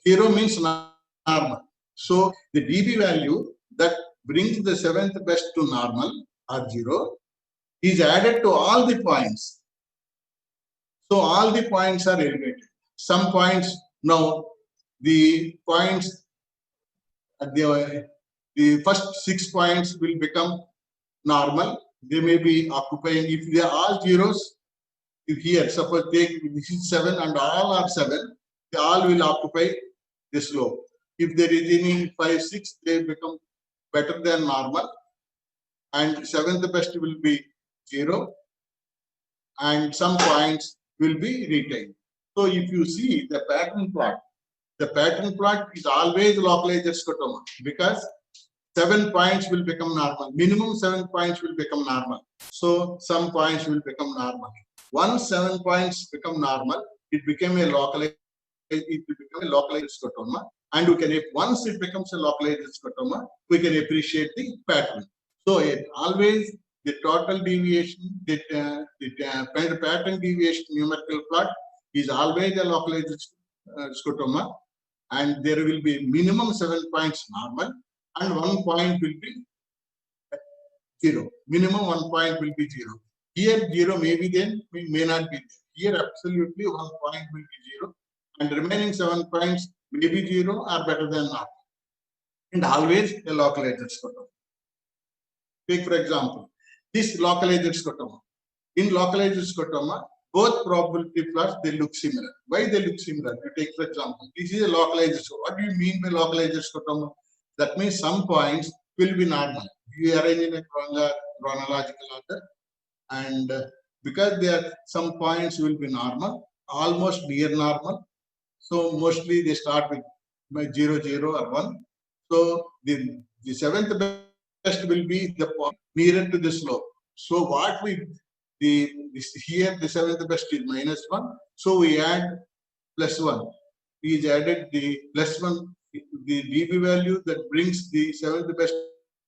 0 means normal. So the dB value that brings the seventh best to normal or 0 is added to all the points. So all the points are elevated. Some points, now the points, the first 6 points will become normal. They may be occupying, if they are all zeros, if here, suppose take this is 7 and all are 7, they all will occupy the slope. If there is any 5, 6, they become better than normal, and seventh best will be 0, and some points will be retained. So if you see the pattern plot is always localized scotoma, because 7 points will become normal. Minimum 7 points will become normal. So some points will become normal. Once 7 points become normal, it became a localized. It will become a localized scotoma, and we can, once it becomes a localized scotoma, we can appreciate the pattern. So always the total deviation, the pattern deviation numerical plot is always a localized scotoma, and there will be minimum 7 points normal, and 1 point will be 0. Minimum 1 point will be 0. Here 0 may be then, may not be. Here absolutely 1 point will be 0, and remaining 7 points may be 0 or better than not. And always a localized scotoma. Take for example, this localized scotoma. In localized scotoma, both probability plots, they look similar. Why they look similar? You take for example, this is a localized scotoma. What do you mean by localized scotoma? That means some points will be normal. You arrange in a chronological order, and because there some points will be normal, almost near normal. So mostly they start with 0, 0 or 1. So the seventh best will be the point nearer to the slope. So what we here the seventh best is minus 1. So we add plus 1. We added the plus 1. The dB value that brings the seventh best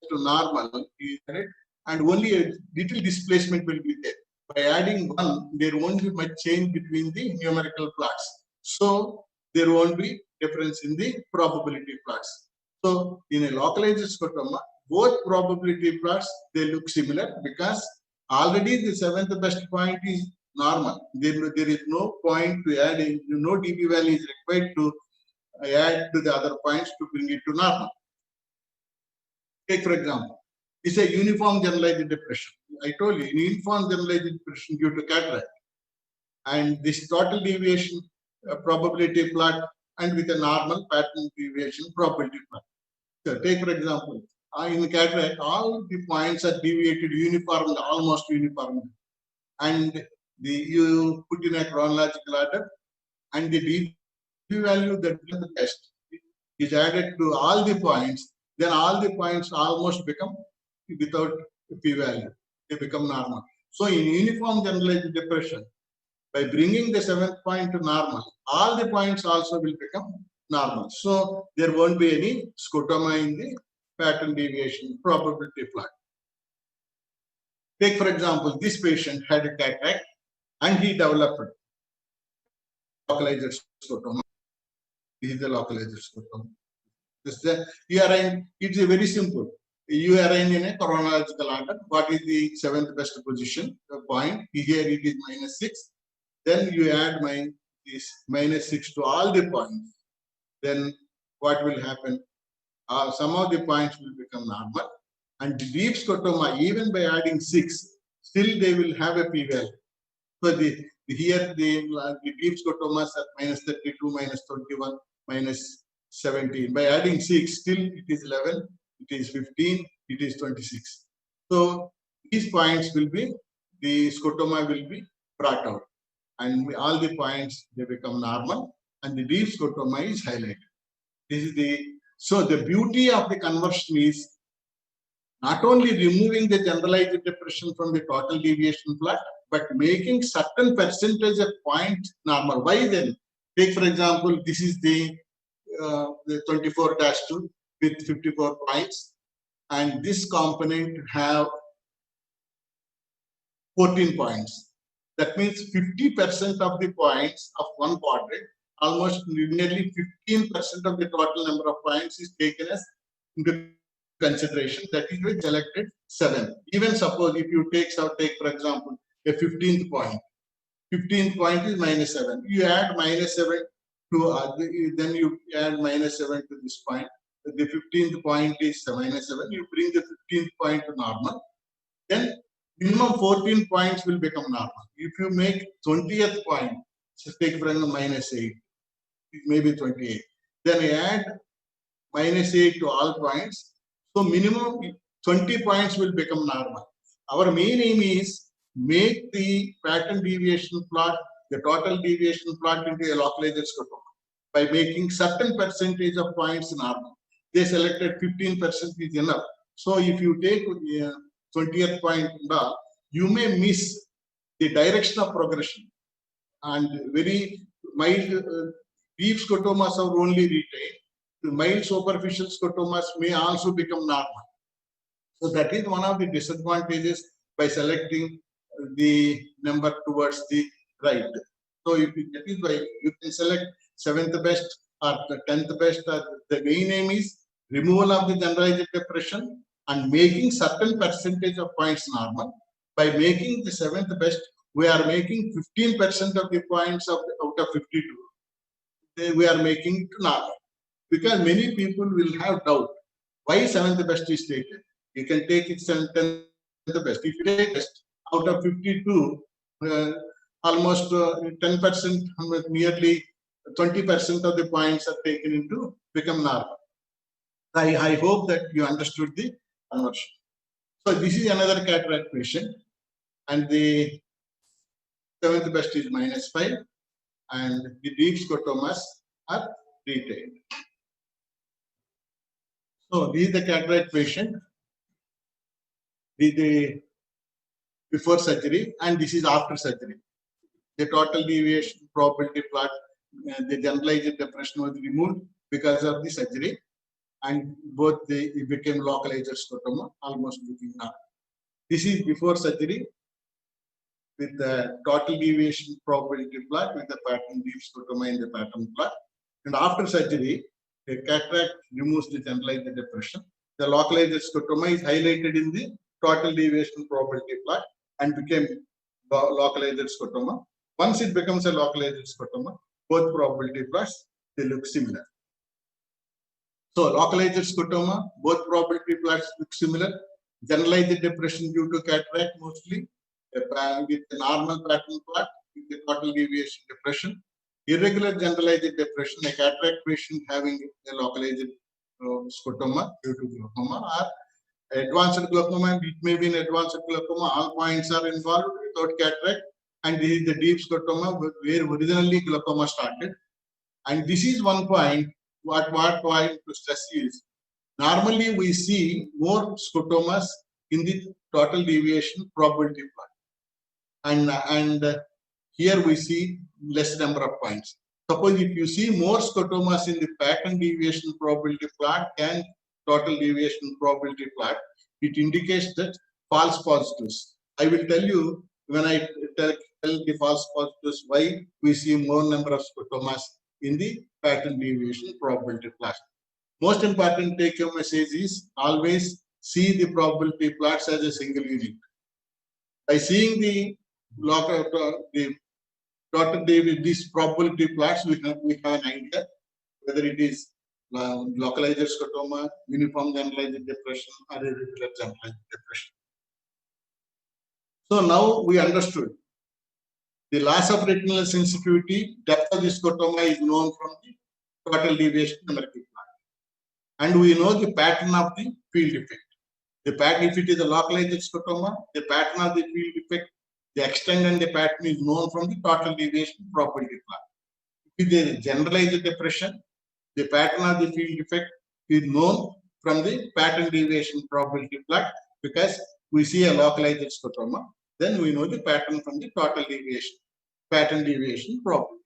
to normal is added, and only a little displacement will be there. by adding 1, there won't be much change between the numerical plots. So there won't be difference in the probability plots. So in a localized scotoma, both probability plots, they look similar because already the 7th best point is normal. There is no point to add in, no dB value is required to add to the other points to bring it to normal. Take for example, it's a uniform generalized depression. I told you, uniform generalized depression due to cataract. And this total deviation probability plot and with a normal pattern deviation probability plot. So take for example, in cataract, all the points are deviated uniformly, almost uniformly. And you put in a chronological order, and the dB value that is the best is added to all the points, then all the points almost become without p-value. They become normal. So in uniform generalized depression, by bringing the 7th point to normal, all the points also will become normal. So there won't be any scotoma in the pattern deviation probability plot. Take for example, this patient had a cataract and he developed localized scotoma. This is the localized scotoma. You arrange, it's very simple. You arrange in a chronological order. What is the 7th best position point? Here it is -6. Then you add this -6 to all the points. Then what will happen? Some of the points will become normal. And the deep scotoma, even by adding 6, still they will have a p-value. So here the deep scotomas are -32, -21, -17. By adding 6, still it is 11, it is 15, it is 26. So these points will be, the scotoma will be brought out. And all the points, they become normal. And the deep scotoma is highlighted. This is so the beauty of the conversion is not only removing the generalized depression from the total deviation plot, but making certain percentage of points normal. Why then? Take for example, this is the 24-2 with 54 points, and this component have 14 points. That means 50% of the points of one quadrant, almost nearly 15% of the total number of points is taken as into consideration. That is why selected 7. Even suppose if you take for example a 15th point. 15th point is -7. You add -7 to then you add -7 to this point. The 15th point is -7. You bring the 15th point to normal. Then minimum 14 points will become normal. If you make 20th point, so take for example -8, it may be 28. Then you add -8 to all points. So minimum 20 points will become normal. Our main aim is make the pattern deviation plot, the total deviation plot into a localized scotoma by making certain percentage of points normal. They selected 15% is enough. So if you take 20th point and all, you may miss the direction of progression. And very mild deep scotomas are only retained. The mild superficial scotomas may also become normal. So that is one of the disadvantages by selecting the number towards the right. So that is why you can select 7th best or the 10th best. The main aim is removal of the generalized depression and making certain percentage of points normal. By making the 7th best, we are making 15% of the points out of 52. We are making it normal. Because many people will have doubt. Why 7th best is taken? You can take it 10th best. If you take best out of 52, almost 10%, nearly 20% of the points are taken into become normal. I hope that you understood the conversion. So this is another cataract patient, and the 7th best is -5, and the deep scotomas are retained. So this is the cataract patient. Before surgery, and this is after surgery. The total deviation probability plot, the generalized depression was removed because of the surgery, and both it became localized scotoma, almost looking normal. This is before surgery. with the total deviation probability plot with the pattern deep scotoma in the pattern plot. And after surgery, the cataract removes the generalized depression. The localized scotoma is highlighted in the total deviation probability plot and became localized scotoma. Once it becomes a localized scotoma, both probability plots, they look similar. So localized scotoma, both probability plots look similar. Generalized depression due to cataract mostly with the normal pattern plot with the total deviation depression. Irregular generalized depression, a cataract patient having a localized scotoma due to glaucoma, or advanced glaucoma, it may be an advanced glaucoma, all points are involved without cataract, and this is the deep scotoma where originally glaucoma started. And this is one point, what point to stress is, normally we see more scotomas in the total deviation probability plot. And here we see less number of points. Suppose if you see more scotomas in the pattern deviation probability plot and total deviation probability plot, it indicates that false positives. I will tell you when I tell the false positives why we see more number of scotomas in the pattern deviation probability plot. Most important take-home message is always see the probability plots as a single unit. By seeing the total these probability plots, we have an idea whether it is localized scotoma, uniform generalized depression, or irregular generalized depression. So now we understood the loss of retinal sensitivity, depth of the scotoma is known from the total deviation numerical plot. And we know the pattern of the field effect. The pattern, if it is a localized scotoma, the pattern of the field effect, the extent and the pattern is known from the total deviation probability plot. If there is generalized depression, the pattern of the field effect is known from the pattern deviation probability plot because we see a localized scotoma. Then we know the pattern from the total deviation, pattern deviation probability.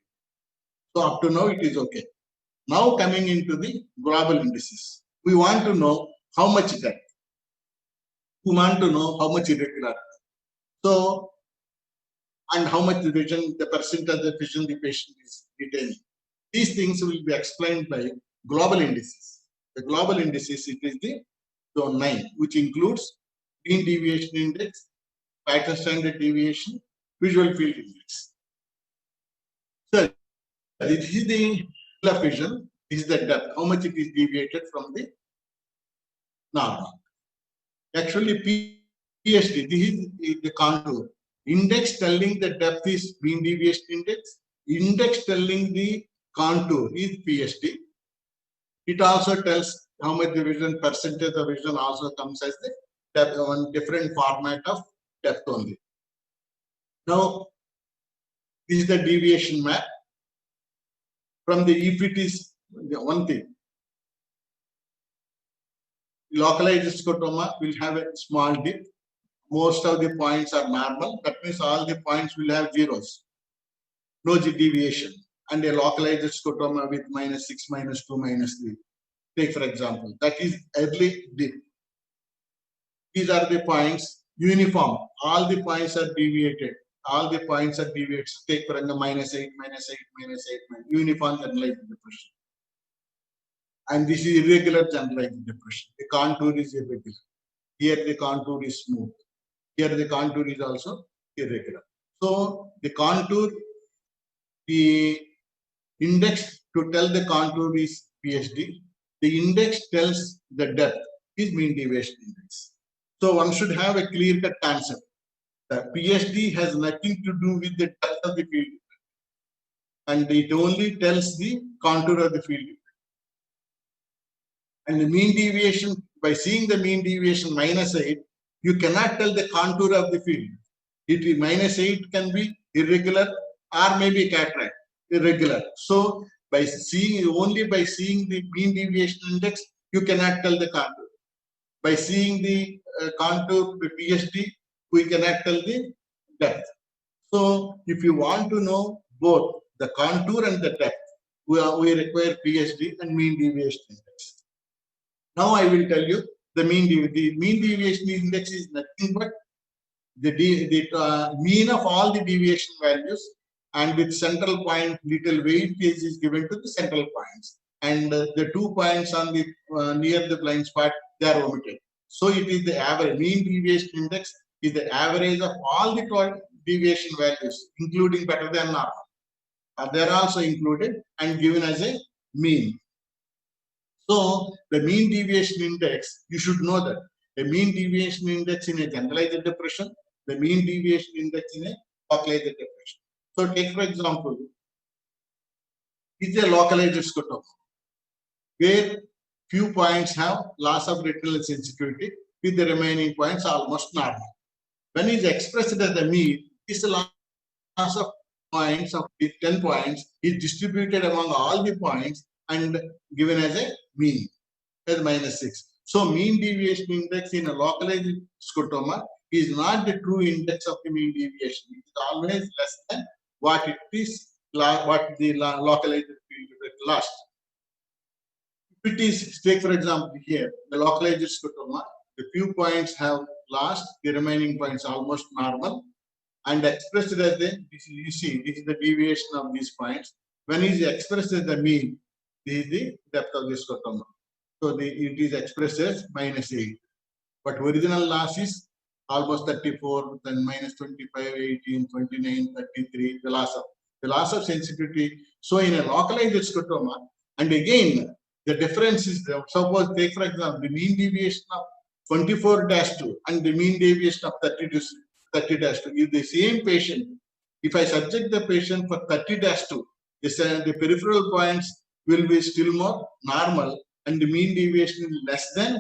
So up to now it is okay. Now coming into the global indices, we want to know how much depth. We want to know how much irregularity. So, and how much vision, the percent of the vision the patient is retaining. These things will be explained by global indices. The global indices, it is the zone 9, which includes mean deviation index, pattern standard deviation, visual field index. So, this is the vision, this is the depth, how much it is deviated from the normal. Actually, PSD, this is the contour. Index telling the depth is mean deviation index. Index telling the contour is PSD. It also tells how much the vision, percentage of vision also comes as the depth, one different format of depth only. Now, this is the deviation map. From the, if it is one thing, localized scotoma will have a small dip. Most of the points are normal. That means all the points will have zeros. No deviation. And a localized scotoma with -6, -2, -3. Take for example, that is early dip. These are the points uniform. All the points are deviated. All the points are deviated. Take for example, -8, -8, -8, uniform generalized depression. And this is irregular generalized depression. The contour is irregular. Here the contour is smooth. Here the contour is also irregular. So the contour, the index to tell the contour is PSD. The index tells the depth is mean deviation index. So one should have a clear-cut concept. The PSD has nothing to do with the depth of the field, and it only tells the contour of the field. And the mean deviation, by seeing the mean deviation -8, you cannot tell the contour of the field. It -8 can be irregular or maybe cataract, irregular. So by seeing, only by seeing the mean deviation index, you cannot tell the contour. By seeing the contour, the PSD, we cannot tell the depth. So if you want to know both the contour and the depth, we require PSD and mean deviation index. Now I will tell you the mean deviation index is nothing but the mean of all the deviation values, and with central point little weightage is given to the central points, and the 2 points on the near the blind spot, they are omitted. So it is the average. Mean deviation index is the average of all the deviation values, including better than normal. They are also included and given as a mean. So the mean deviation index, you should know that the mean deviation index in a generalized depression, the mean deviation index in a localized depression. So take for example, it's a localized scotoma where few points have loss of retinal sensitivity with the remaining points almost normal. When it is expressed as the mean, this loss of points of 10 points is distributed among all the points and given as a mean as -6. So mean deviation index in a localized scotoma is not the true index of the mean deviation. It is always less than what it is, what the localized field lost. If it is, take for example here, the localized scotoma, the few points have lost, the remaining points almost normal, and expressed as the, you see, this is the deviation of these points. When it is expressed as the mean, this is the depth of the scotoma. So it is expressed as -8. But original loss is almost 34, then -25, 18, 29, 33, the loss of sensitivity. So in a localized scotoma, and again, the difference is, suppose take for example, the mean deviation of 24-2 and the mean deviation of 30-2 is the same patient. If I subject the patient for 30-2, the peripheral points will be still more normal and the mean deviation is less than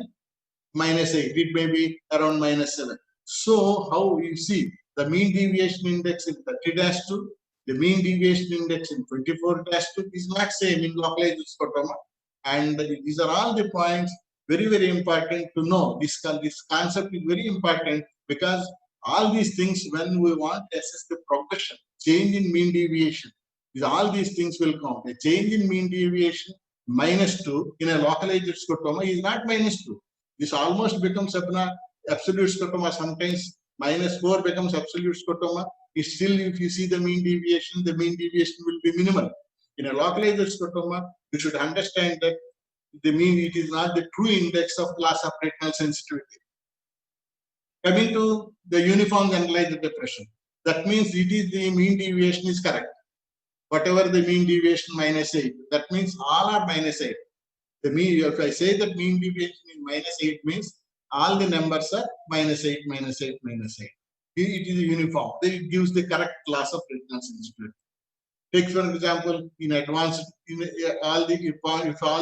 -8. It may be around -7. So how you see the mean deviation index in 30-2, the mean deviation index in 24-2 is not same in localized scotoma. And these are all the points very, very important to know. This concept is very important because all these things, when we want to assess the progression, change in mean deviation, all these things will count. A change in mean deviation -2 in a localized scotoma is not -2. This almost becomes absolute scotoma. Sometimes -4 becomes absolute scotoma. It's still, if you see the mean deviation will be minimal. In a localized scotoma, you should understand that the mean, it is not the true index of loss of retinal sensitivity. Coming to the uniform generalized depression, that means it is the mean deviation is correct. Whatever the mean deviation -8, that means all are -8. The mean, if I say that mean deviation is -8 means all the numbers are -8, -8, -8. It is uniform. Then it gives the correct loss of retinal sensitivity. Take for example, in advanced, if all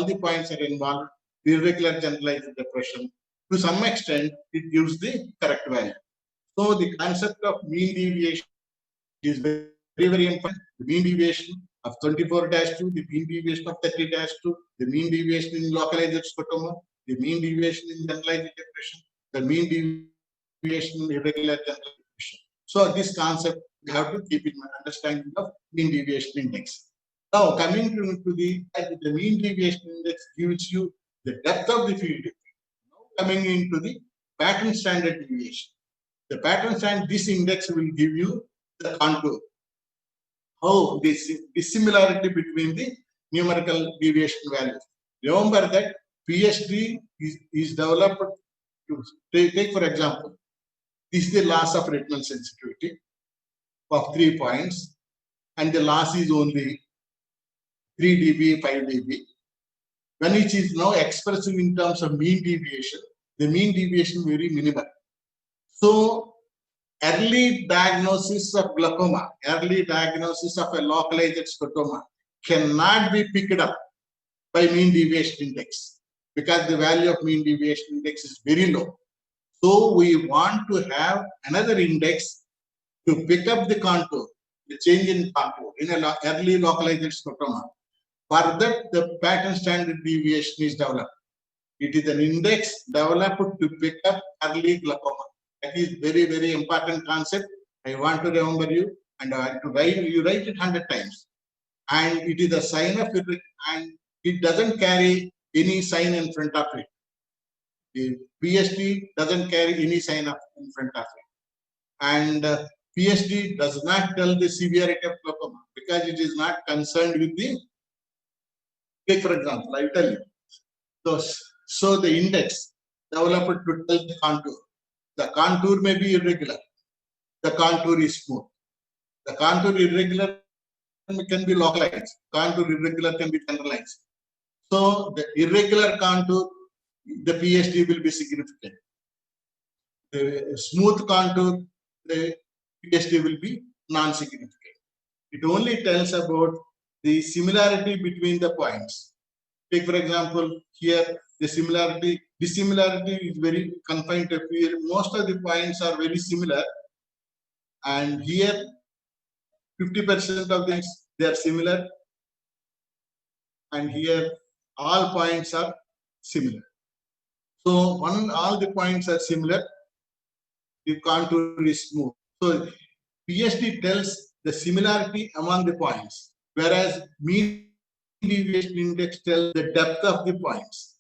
the points are involved, irregular generalized depression, to some extent, it gives the correct value. So the concept of mean deviation is very, very important. The mean deviation of 24-2, the mean deviation of 30-2, the mean deviation in localized scotoma, the mean deviation in generalized depression, the mean deviation in irregular generalized depression. So this concept we have to keep in mind, understanding of mean deviation index. Now coming to the mean deviation index gives you the depth of the field. Now coming into the pattern standard deviation. The pattern standard, this index will give you the contour. How this dissimilarity between the numerical deviation values. Remember that PSD is developed to take for example, this is the loss of retinal sensitivity of 3 points, and the loss is only 3 dB, 5 dB. When it is now expressed in terms of mean deviation, the mean deviation very minimal. So early diagnosis of glaucoma, early diagnosis of a localized scotoma cannot be picked up by mean deviation index because the value of mean deviation index is very low. So we want to have another index to pick up the contour, the change in contour in an early localized scotoma. For that, the pattern standard deviation is developed. It is an index developed to pick up early glaucoma. That is very, very important concept. I want to remember you, and I want to write. You write it 100 times, and it is a sign of it, and it doesn't carry any sign in front of it. The PSD doesn't carry any sign in front of it. And PSD does not tell the severity of glaucoma because it is not concerned with the, take for example, I will tell you. So the index developed to tell the contour. The contour may be irregular. The contour is smooth. The contour irregular can be localized. Contour irregular can be generalized. So the irregular contour, the PSD will be significant. The smooth contour, the PSD will be non-significant. It only tells about the similarity between the points. Take for example, here the dissimilarity is very confined to here. Most of the points are very similar, and here 50% of things they are similar, and here all points are similar. So when all the points are similar, the contour is smooth. So PSD tells the similarity among the points, whereas mean deviation index tells the depth of the points.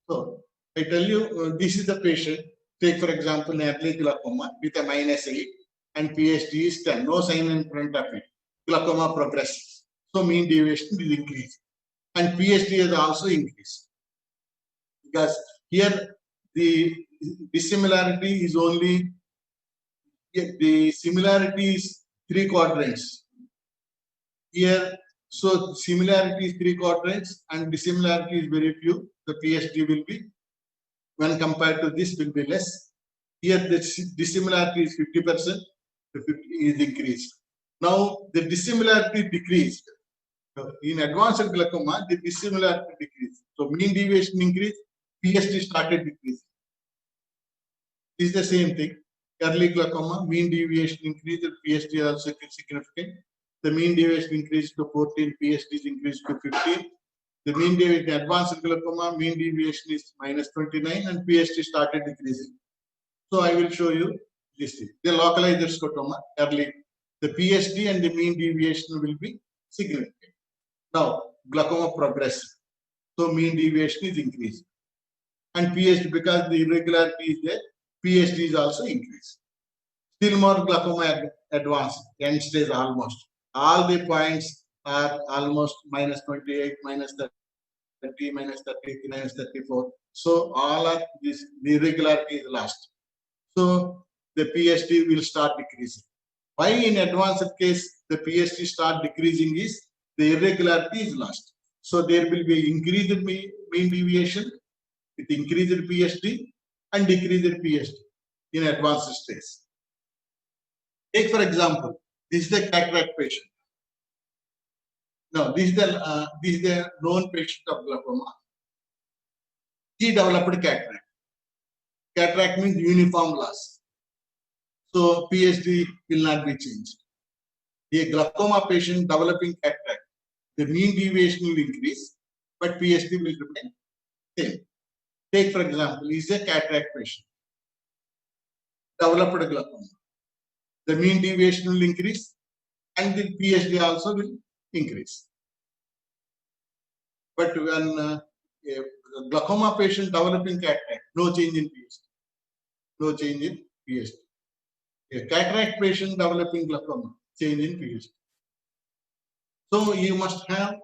So I tell you, this is the patient. Take for example, early glaucoma with a -8 and PSD is 10. No sign in front of it. Glaucoma progresses. So mean deviation will increase, and PSD has also increased because here the dissimilarity is only, the similarity is 3 quadrants. Here, so similarity is 3 quadrants and dissimilarity is very few. The PSD will be, when compared to this, will be less. Here the dissimilarity is 50%, the 50 is increased. Now the dissimilarity decreased. In advanced glaucoma, the dissimilarity decreased. So mean deviation increased, PSD started decreasing. This is the same thing. Early glaucoma, mean deviation increased, PSD also significant. The mean deviation increased to 14, PSD is increased to 15. The mean deviation, advanced glaucoma, mean deviation is -29 and PSD started decreasing. So I will show you this thing. The localized scotoma, early, the PSD and the mean deviation will be significant. Now, glaucoma progresses. So mean deviation is increased. And PSD, because the irregularity is there, PSD is also increased. Still more glaucoma advanced, end stage almost. All the points are almost -28, -30, -33, -34. So all of this, the irregularity is lost. So the PSD will start decreasing. Why in advanced case the PSD start decreasing is the irregularity is lost. So there will be increased mean deviation with increased PSD and decreased PSD in advanced stage. Take for example, this is the cataract patient. Now this is the known patient of glaucoma. He developed cataract. Cataract means uniform loss. So PSD will not be changed. A glaucoma patient developing cataract, the mean deviation will increase, but PSD will remain same. Take for example, he is a cataract patient, developed glaucoma. The mean deviation will increase and the PSD also will increase. But when a glaucoma patient developing cataract, no change in PSD. No change in PSD. A cataract patient developing glaucoma, change in PSD. So you must have,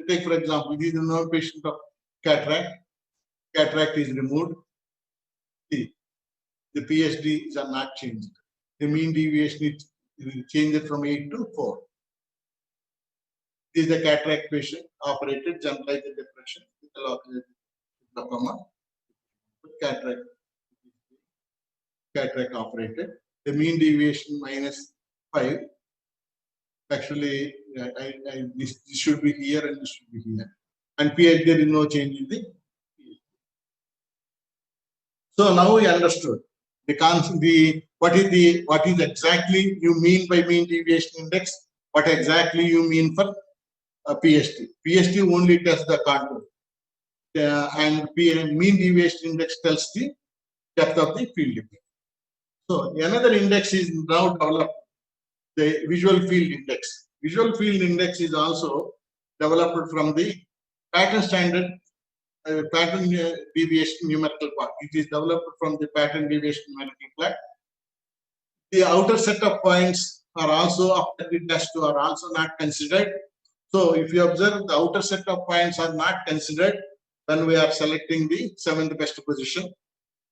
take for example, this is a known patient of cataract. Cataract is removed. See, the PSDs are not changed. The mean deviation is changed from 8 to 4. This is the cataract patient operated generalized depression with a localized glaucoma. Cataract operated. The mean deviation -5. Actually, this should be here and this should be here. And PH, there is no change in the. So now we understood the concept, what is exactly you mean by mean deviation index, what exactly you mean for PSD. PSD only tells the contour, and mean deviation index tells the depth of the field effect. So another index is now developed, the visual field index. Visual field index is also developed from the pattern standard pattern deviation numerical plot. It is developed from the pattern deviation numerical plot. The outer set of points are also after the test are also not considered. So if you observe, the outer set of points are not considered when we are selecting the 7th best position.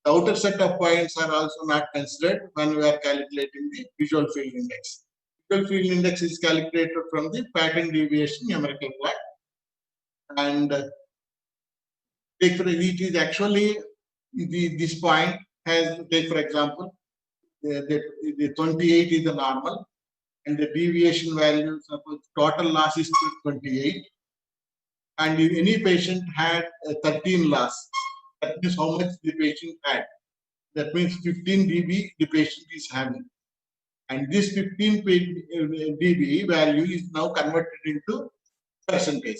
The outer set of points are also not considered when we are calculating the visual field index. Visual field index is calculated from the pattern deviation numerical plot. And take for it is actually this point has, take for example, the 28 is the normal, and the deviation value, suppose total loss is 28, and if any patient had 13 loss, that means how much the patient had. That means 15 dB the patient is having, and this 15 dB value is now converted into percentage.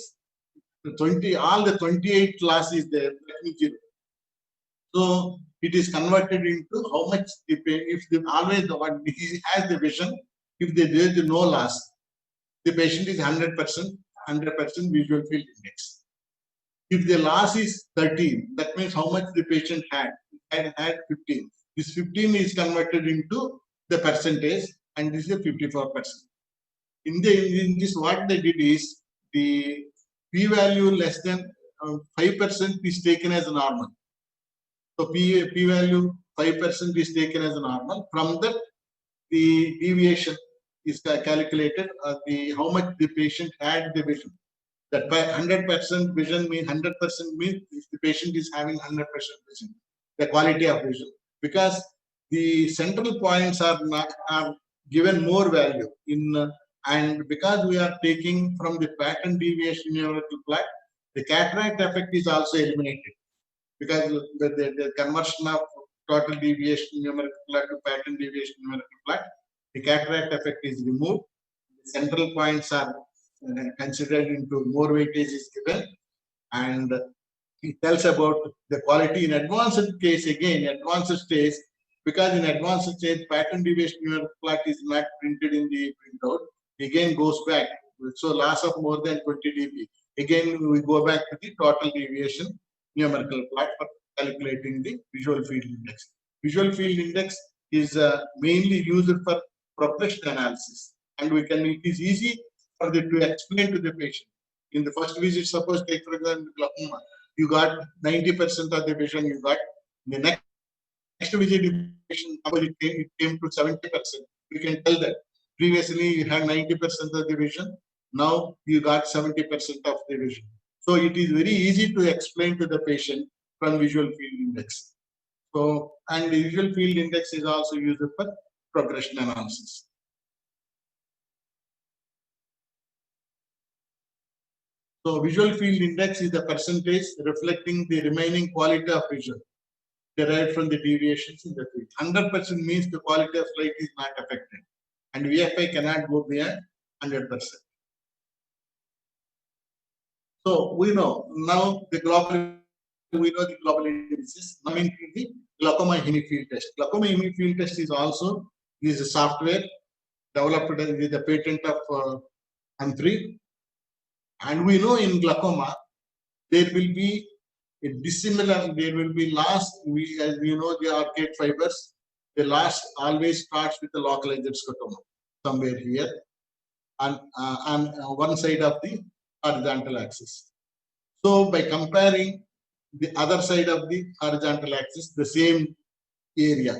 All the 28 loss is there, that means 0. So it is converted into how much the if the always the one he has the vision, if there is no loss, the patient is 100% visual field index. If the loss is 13, that means how much the patient had. Had 15. This 15 is converted into the percentage, and this is 54%. In this, what they did is the p-value less than 5% is taken as a normal. So p-value 5% is taken as a normal. From that, the deviation is calculated. How much the patient had the vision. That by 100% vision means 100% means if the patient is having 100% vision, the quality of vision, because the central points are given more value in and because we are taking from the pattern deviation numerical plot, the cataract effect is also eliminated, because the conversion of total deviation numerical plot to pattern deviation numerical plot, the cataract effect is removed. The central points are considered into more weightage is given, and it tells about the quality in advanced case. Again, advanced stage, because in advanced stage pattern deviation numerical plot is not printed in the printout, again goes back. So loss of more than 20 dB. Again, we go back to the total deviation numerical plot for calculating the visual field index. Visual field index is mainly used for progression analysis, and it is easy for to explain to the patient. In the first visit, suppose take for example glaucoma, you got 90% of the vision you got. In the next visit, it came to 70%. We can tell that previously you had 90% of the vision, now you got 70% of the vision. So it is very easy to explain to the patient from visual field index. So, and the visual field index is also used for progression analysis. So visual field index is the percentage reflecting the remaining quality of vision derived from the deviations in the field. 100% means the quality of light is not affected, and VFI cannot go beyond 100%. So we know now the global indices. Now into the glaucoma hemifield test. Glaucoma hemifield test is also a software developed with the patent of Humphrey. And we know in glaucoma there will be a dissimilar, there will be loss. As you know, the arcade fibers, the loss always starts with the localized scotoma somewhere here on one side of the horizontal axis. So by comparing the other side of the horizontal axis, the same area,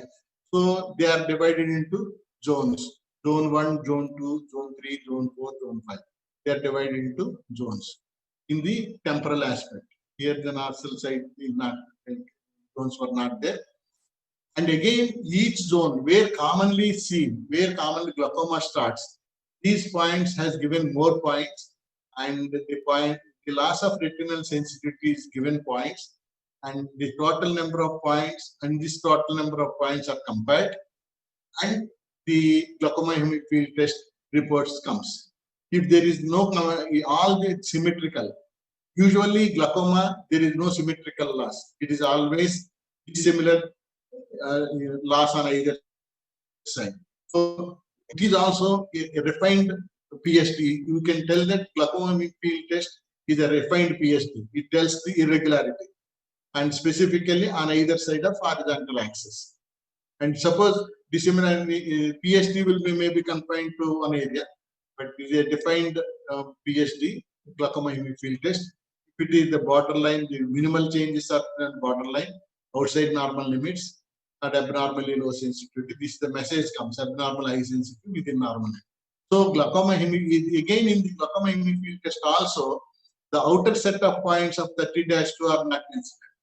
so they are divided into zones: zone 1, zone 2, zone 3, zone 4, zone 5. They are divided into zones in the temporal aspect. Here the dorsal side is not, zones were not there. And again, each zone where commonly seen, where commonly glaucoma starts, these points has given more points, and the loss of retinal sensitivity is given points, and the total number of points and this total number of points are compared, and the glaucoma hemifield test reports comes. If there is no, all the symmetrical. Usually glaucoma, there is no symmetrical loss. It is always dissimilar loss on either side. So it is also a refined PST. You can tell that glaucoma hemifield test is a refined PSD. It tells the irregularity and specifically on either side of horizontal axis. And suppose PSD will be maybe confined to one area, but it is a defined PSD, glaucoma hemifield test. If it is the borderline, the minimal changes are borderline, outside normal limits, at abnormally low sensitivity. This the message comes, abnormal high sensitivity within normal. So glaucoma again in the glaucoma hemifield test also, the outer set of points of 30-2 are not considered,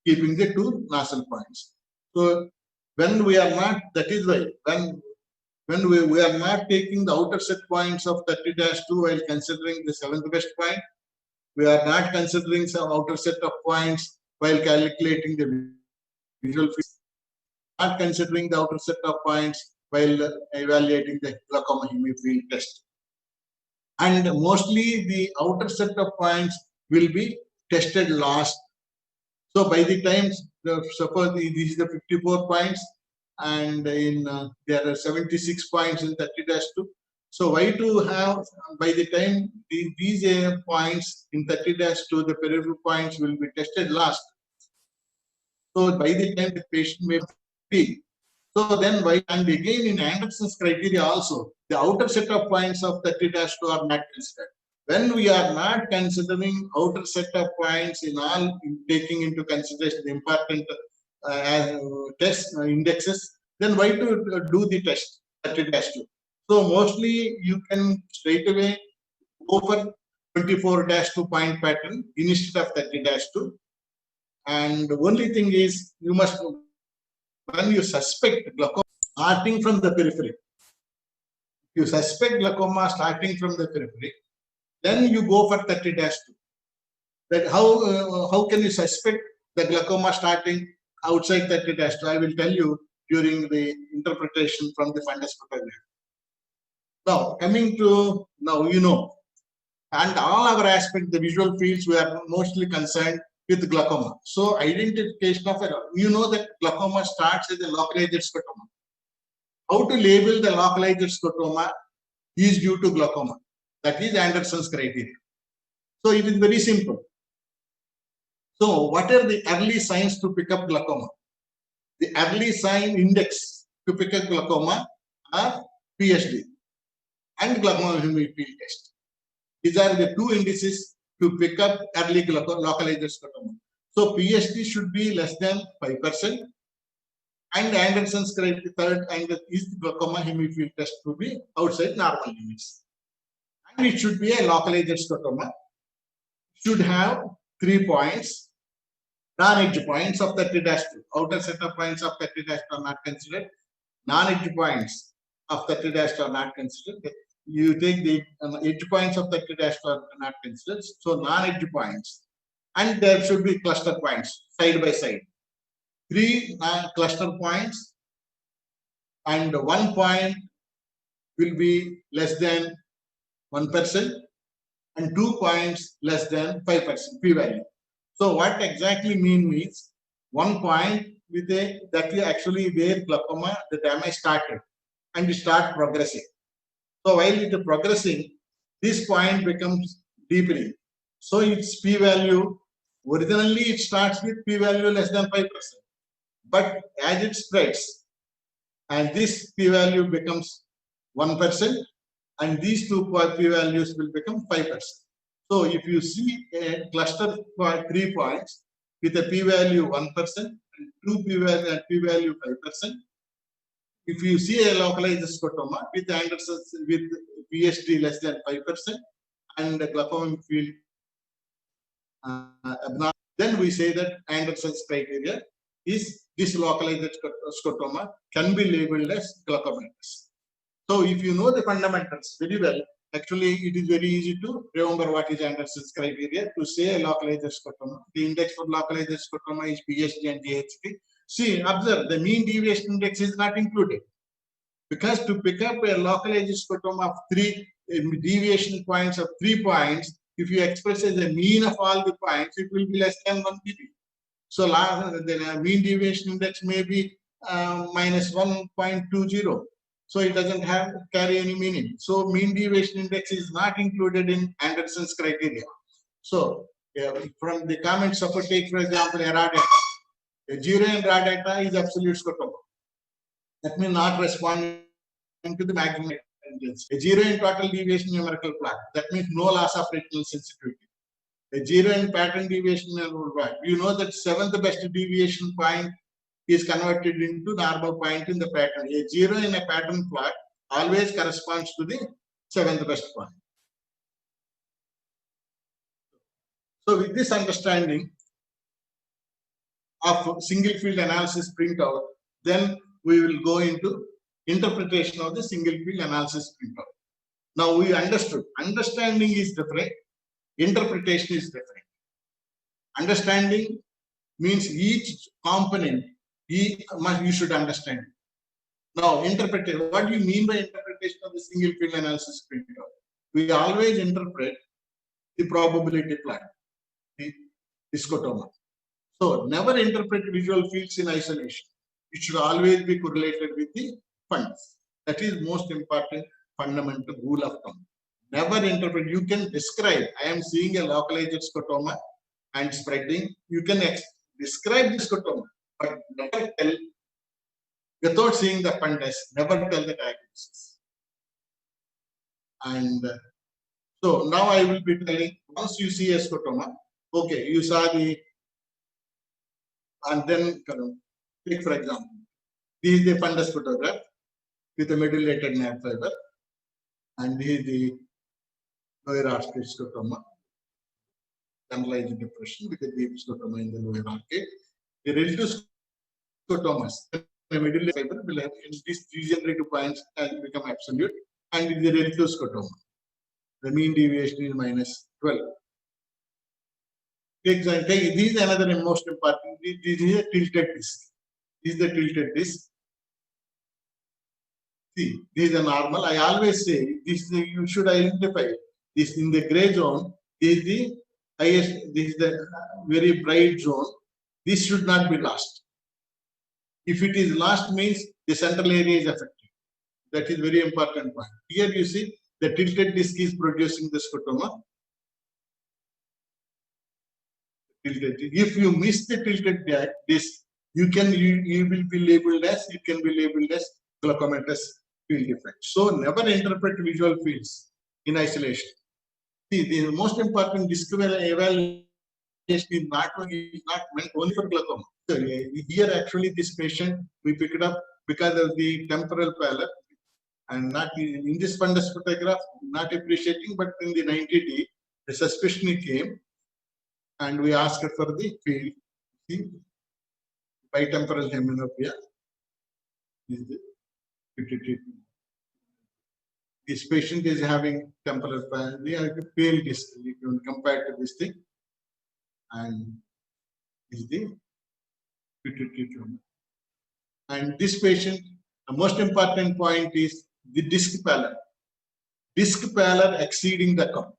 keeping the two nasal points. So when we are not, that is why when we are not taking the outer set points of 30-2 while considering the seventh best point, we are not considering some outer set of points while calculating the visual field, not considering the outer set of points while evaluating the glaucoma hemifield test. And mostly the outer set of points will be tested last. So by the time, suppose this is the 54 points, and in there are 76 points in 30-2. So why to have, by the time these points in 30-2, the peripheral points will be tested last. So by the time the patient may be, so then why, and again in Anderson's criteria also, the outer set of points of 30-2 are not considered. When we are not considering outer set of points in all, taking into consideration the important test indexes, then why to do the test 30-2? So mostly you can straight away go for 24-2 point pattern instead of 30-2. And the only thing is, you must, when you suspect glaucoma starting from the periphery, you suspect glaucoma starting from the periphery, then you go for 30-2. That how can you suspect the glaucoma starting outside 30-2? I will tell you during the interpretation from the fundus photograph. Now coming to now, you know, and all our aspects, the visual fields, we are mostly concerned with glaucoma. So identification of you know that glaucoma starts as a localized scotoma. How to label the localized scotoma is due to glaucoma. That is Anderson's criteria. So it is very simple. So what are the early signs to pick up glaucoma? The early sign index to pick up glaucoma are PSD and glaucoma hemifield test. These are the two indices to pick up early localized scotoma. So PSD should be less than 5%, and Anderson's criteria third and is glaucoma hemifield test to be outside normal limits. And it should be a localized scotoma. Should have 3 points, non-edge points of 30-2. Outer set of points of 30-2 are not considered. Non-edge points of 30-2 are not considered. You take the edge points of 30-2 are not considered. So non-edge points, and there should be cluster points side by side. 3 cluster points, and 1 point will be less than 1%, and 2 points less than 5% p-value. So what exactly means 1 point with a, that is actually where glaucoma, the damage started, and it start progressing. So while it is progressing, this point becomes deepening. So its p-value, originally it starts with p-value less than 5%. But as it spreads, and this p-value becomes 1%, and these two p-values will become 5%. So if you see a cluster 3 points with a p-value 1% and 2 p-value 5%, if you see a localized scotoma with Anderson's with PSD less than 5% and glaucoma field abnormal, then we say that Anderson's criteria is this localized scotoma can be labeled as glaucomatous. So if you know the fundamentals very well, actually it is very easy to remember what is Anderson's criteria to say a localized scotoma. The index for localized scotoma is PSD and GHT. See, observe, the mean deviation index is not included, because to pick up a localized scotoma of 3 deviation points of 3 points, if you express as a mean of all the points, it will be less than 1 dB. So the mean deviation index may be minus 1.20. So it doesn't carry any meaning. So mean deviation index is not included in Anderson's criteria. So from the comments, suppose take for example a raw data. A zero in raw data is absolute scotoma. That means not responding to the maximum intelligence. A zero in total deviation numerical plot. That means no loss of retinal sensitivity. A zero in pattern deviation numerical plot. You know that seventh best deviation point is converted into normal point in the pattern. A zero in a pattern plot always corresponds to the seventh best point. So with this understanding of single field analysis printout, then we will go into interpretation of the single field analysis printout. Now we understood. Understanding is different. Interpretation is different. Understanding means each component you should understand. Now interpretation. What do you mean by interpretation of the single field analysis printout? We always interpret the probability plot, the scotoma. So never interpret visual fields in isolation. It should always be correlated with the funds. That is most important fundamental rule of thumb. Never interpret. You can describe. I am seeing a localized scotoma and spreading. You can describe the scotoma, but never tell, without seeing the fundus, never tell the diagnosis. And so now I will be telling, once you see a scotoma, okay, you saw the, and then take for example, this is the fundus photograph with a medullated nerve fiber, and this is the lower arcade scotoma, generalized depression with a deep scotoma in the lower arcade. The relative scotomas, the medullary fiber will have these degenerative points has become absolute, and it is the relative scotoma. The mean deviation is minus 12. This is another most important. This is a tilted disc. This is the tilted disc. See, this is a normal. I always say this. You should identify this in the gray zone. This is the highest. This is the very bright zone. This should not be lost. If it is lost, means the central area is affected. That is very important point. Here you see the tilted disc is producing the scotoma. If you miss the tilted disc, you will be labeled as, it can be labeled as glaucomatous field defect. So never interpret visual fields in isolation. See, the most important disc evaluation is not meant only for glaucoma. So here actually this patient we picked it up because of the temporal pallor, and not in this fundus photograph, not appreciating, but in the 90D, the suspicion came. And we asked for the field. See, bitemporal hemianopia is the this patient is having temporal pale disc. You can compare to this thing, and is the pituitary tumor. And this patient, the most important point is the disc pallor. Disc pallor exceeding the cup.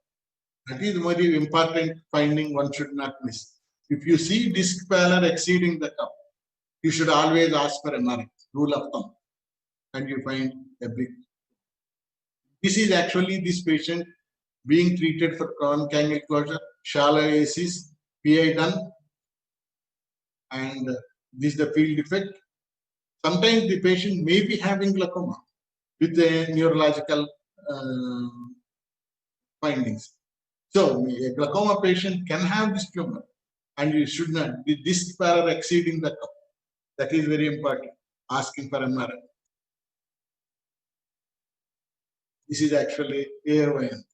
That is very important finding one should not miss. If you see disc pallor exceeding the cup, you should always ask for MRI, rule of thumb, and you find a big. This is actually this patient being treated for chronic angle closure, shallow ACs, PI done, and this is the field defect. Sometimes the patient may be having glaucoma with the neurological findings. So a glaucoma patient can have this tumor, and you should not. The disc pallor exceeding the cup. That is very important. Asking for MRI. This is actually AON.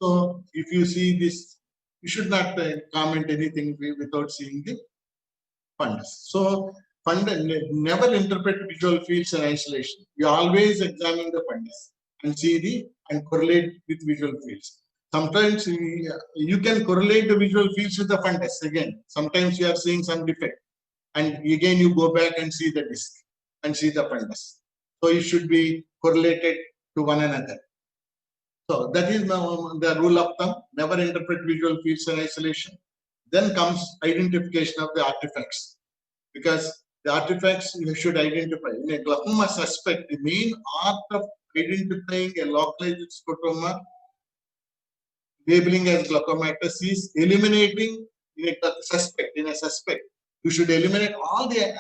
So if you see this, you should not comment anything without seeing the fundus. So never interpret visual fields in isolation. You always examine the fundus and see and correlate with visual fields. Sometimes you can correlate the visual fields with the fundus again. Sometimes you are seeing some defect, and again you go back and see the disc and see the fundus. So it should be correlated to one another. So that is the rule of thumb. Never interpret visual fields in isolation. Then comes identification of the artifacts, because the artifacts you should identify. In a glaucoma suspect, the main art of identifying a localized scotoma labeling as glaucomatous is eliminating in a suspect. In a suspect, you should eliminate all the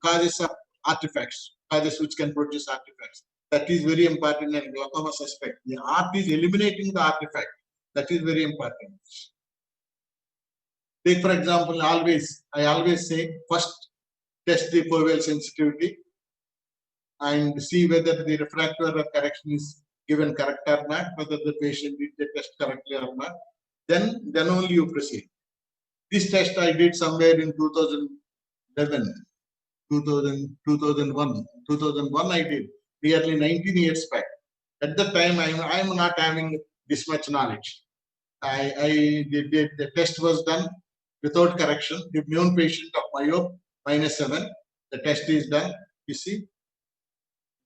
causes of artifacts, causes which can produce artifacts. That is very important in glaucoma suspect. The art is eliminating the artifact. That is very important. Take for example, I always say first test the foveal sensitivity and see whether the refractive error correction is given correct or not, whether the patient did the test correctly or not. Then only you proceed. This test I did somewhere in 2011, 2001. 2001 I did, nearly 19 years back. At that time, I'm not having this much knowledge. The test was done without correction. The known patient of myope -7, the test is done. You see,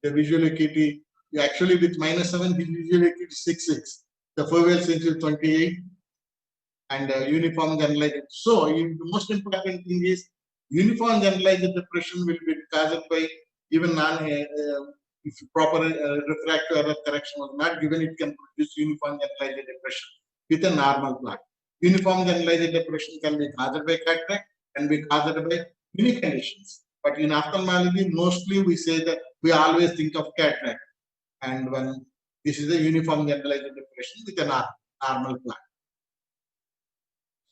the visual acuity, actually with -7, the visual acuity is 6.6. The foveal sensitivity 28, and uniform generalized. So, the most important thing is uniform generalized depression will be caused by even if proper refractive error correction was not given, it can produce uniform generalized depression with a normal plaque. Uniform generalized depression can be caused by cataract, can be caused by many conditions. But in ophthalmology, mostly we say that we always think of cataract, and when this is a uniform generalized depression with a normal plaque.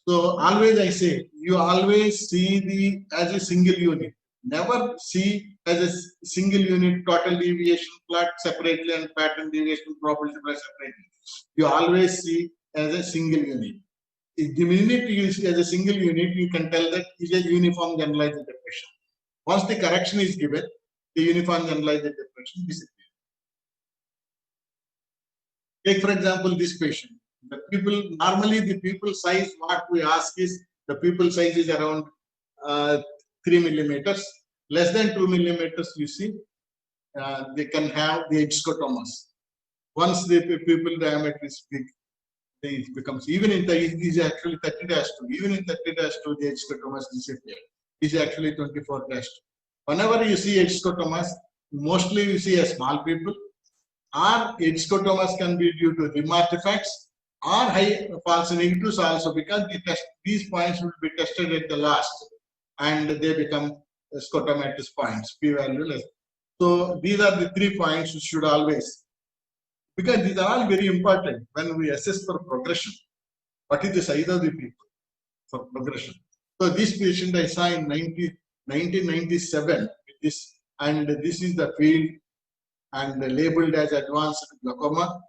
So always I say, you always see as a single unit. Never see as a single unit total deviation plot separately and pattern deviation probability plot separately. You always see as a single unit. If the minute you see as a single unit, you can tell that is a uniform generalized depression. Once the correction is given, the uniform generalized depression disappears. Take for example this patient. Normally the pupil size, what we ask is, the pupil size is around 3 millimeters. Less than 2 millimeters, you see, they can have the edge scotomas. Once the pupil diameter is big, it becomes, even in the, it is actually 30-2. Even in 30-2, the edge scotomas disappear. It is actually 24-2. Whenever you see edge scotomas, mostly you see a small pupil, or edge scotomas can be due to rim artifacts, or high false negatives also, because these points will be tested at the last and they become scotomatous points, p-value less. So these are the 3 points you should always, because these are all very important when we assess for progression. What is the size of the people for progression? So this patient I saw in 1997, and this is the field and labeled as advanced glaucoma.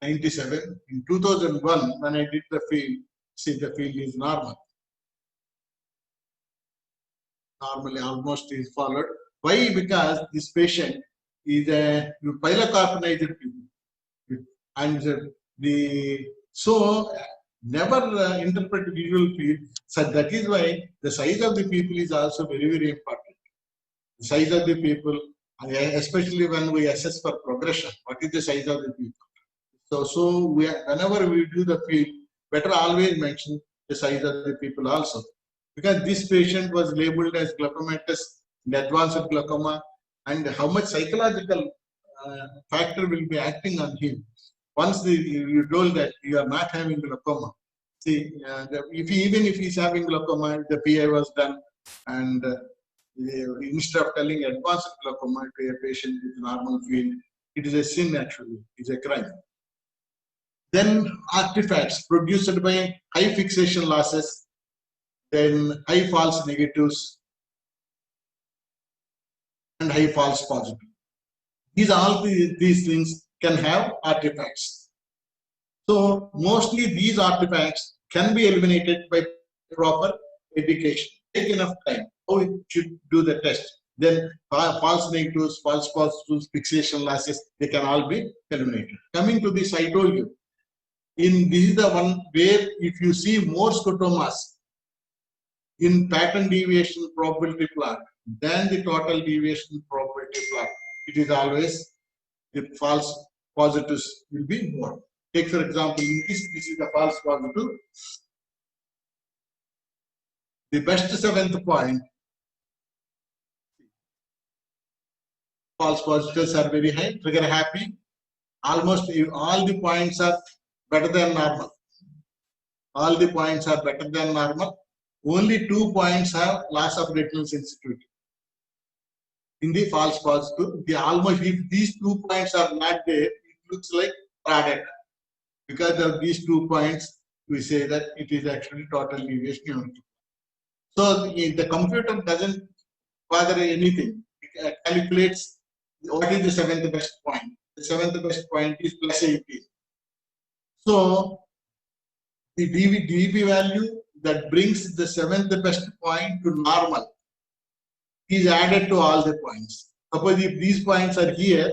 97. In 2001, when I did the field, see the field is normal. Normally, almost is followed. Why? Because this patient is a pilocarbonated people, and never interpret visual field. So that is why the size of the people is also very, very important. The size of the people, especially when we assess for progression, what is the size of the people? So whenever we do the field, better always mention the size of the people also, because this patient was labeled as glaucomatous, advanced glaucoma, and how much psychological factor will be acting on him. Once you told that you are not having glaucoma, see, even if he's having glaucoma, the PI was done, and instead of telling advanced glaucoma to a patient with normal field, it is a sin actually, it's a crime. Then artifacts produced by high fixation losses, then high false negatives, and high false positive. These things can have artifacts. So mostly these artifacts can be eliminated by proper education. Take enough time. How it should do the test. Then false negatives, false positives, fixation losses, they can all be eliminated. Coming to this, I told you, this is the one where if you see more scotomas in pattern deviation probability plot than the total deviation probability plot, it is always the false positives will be more. Take for example, in this is the false positive. The best 7th point, false positives are very high, trigger happy, almost all the points are better than normal. All the points are better than normal. Only 2 points have loss of retinal sensitivity. In the false positive, almost if these 2 points are not there, it looks like raw data. Because of these 2 points, we say that it is actually total deviation numerical. So the computer doesn't bother anything. It calculates what is the 7th best point. The 7th best point is plus 18. So the dB value that brings the 7th best point to normal is added to all the points. Suppose if these points are here,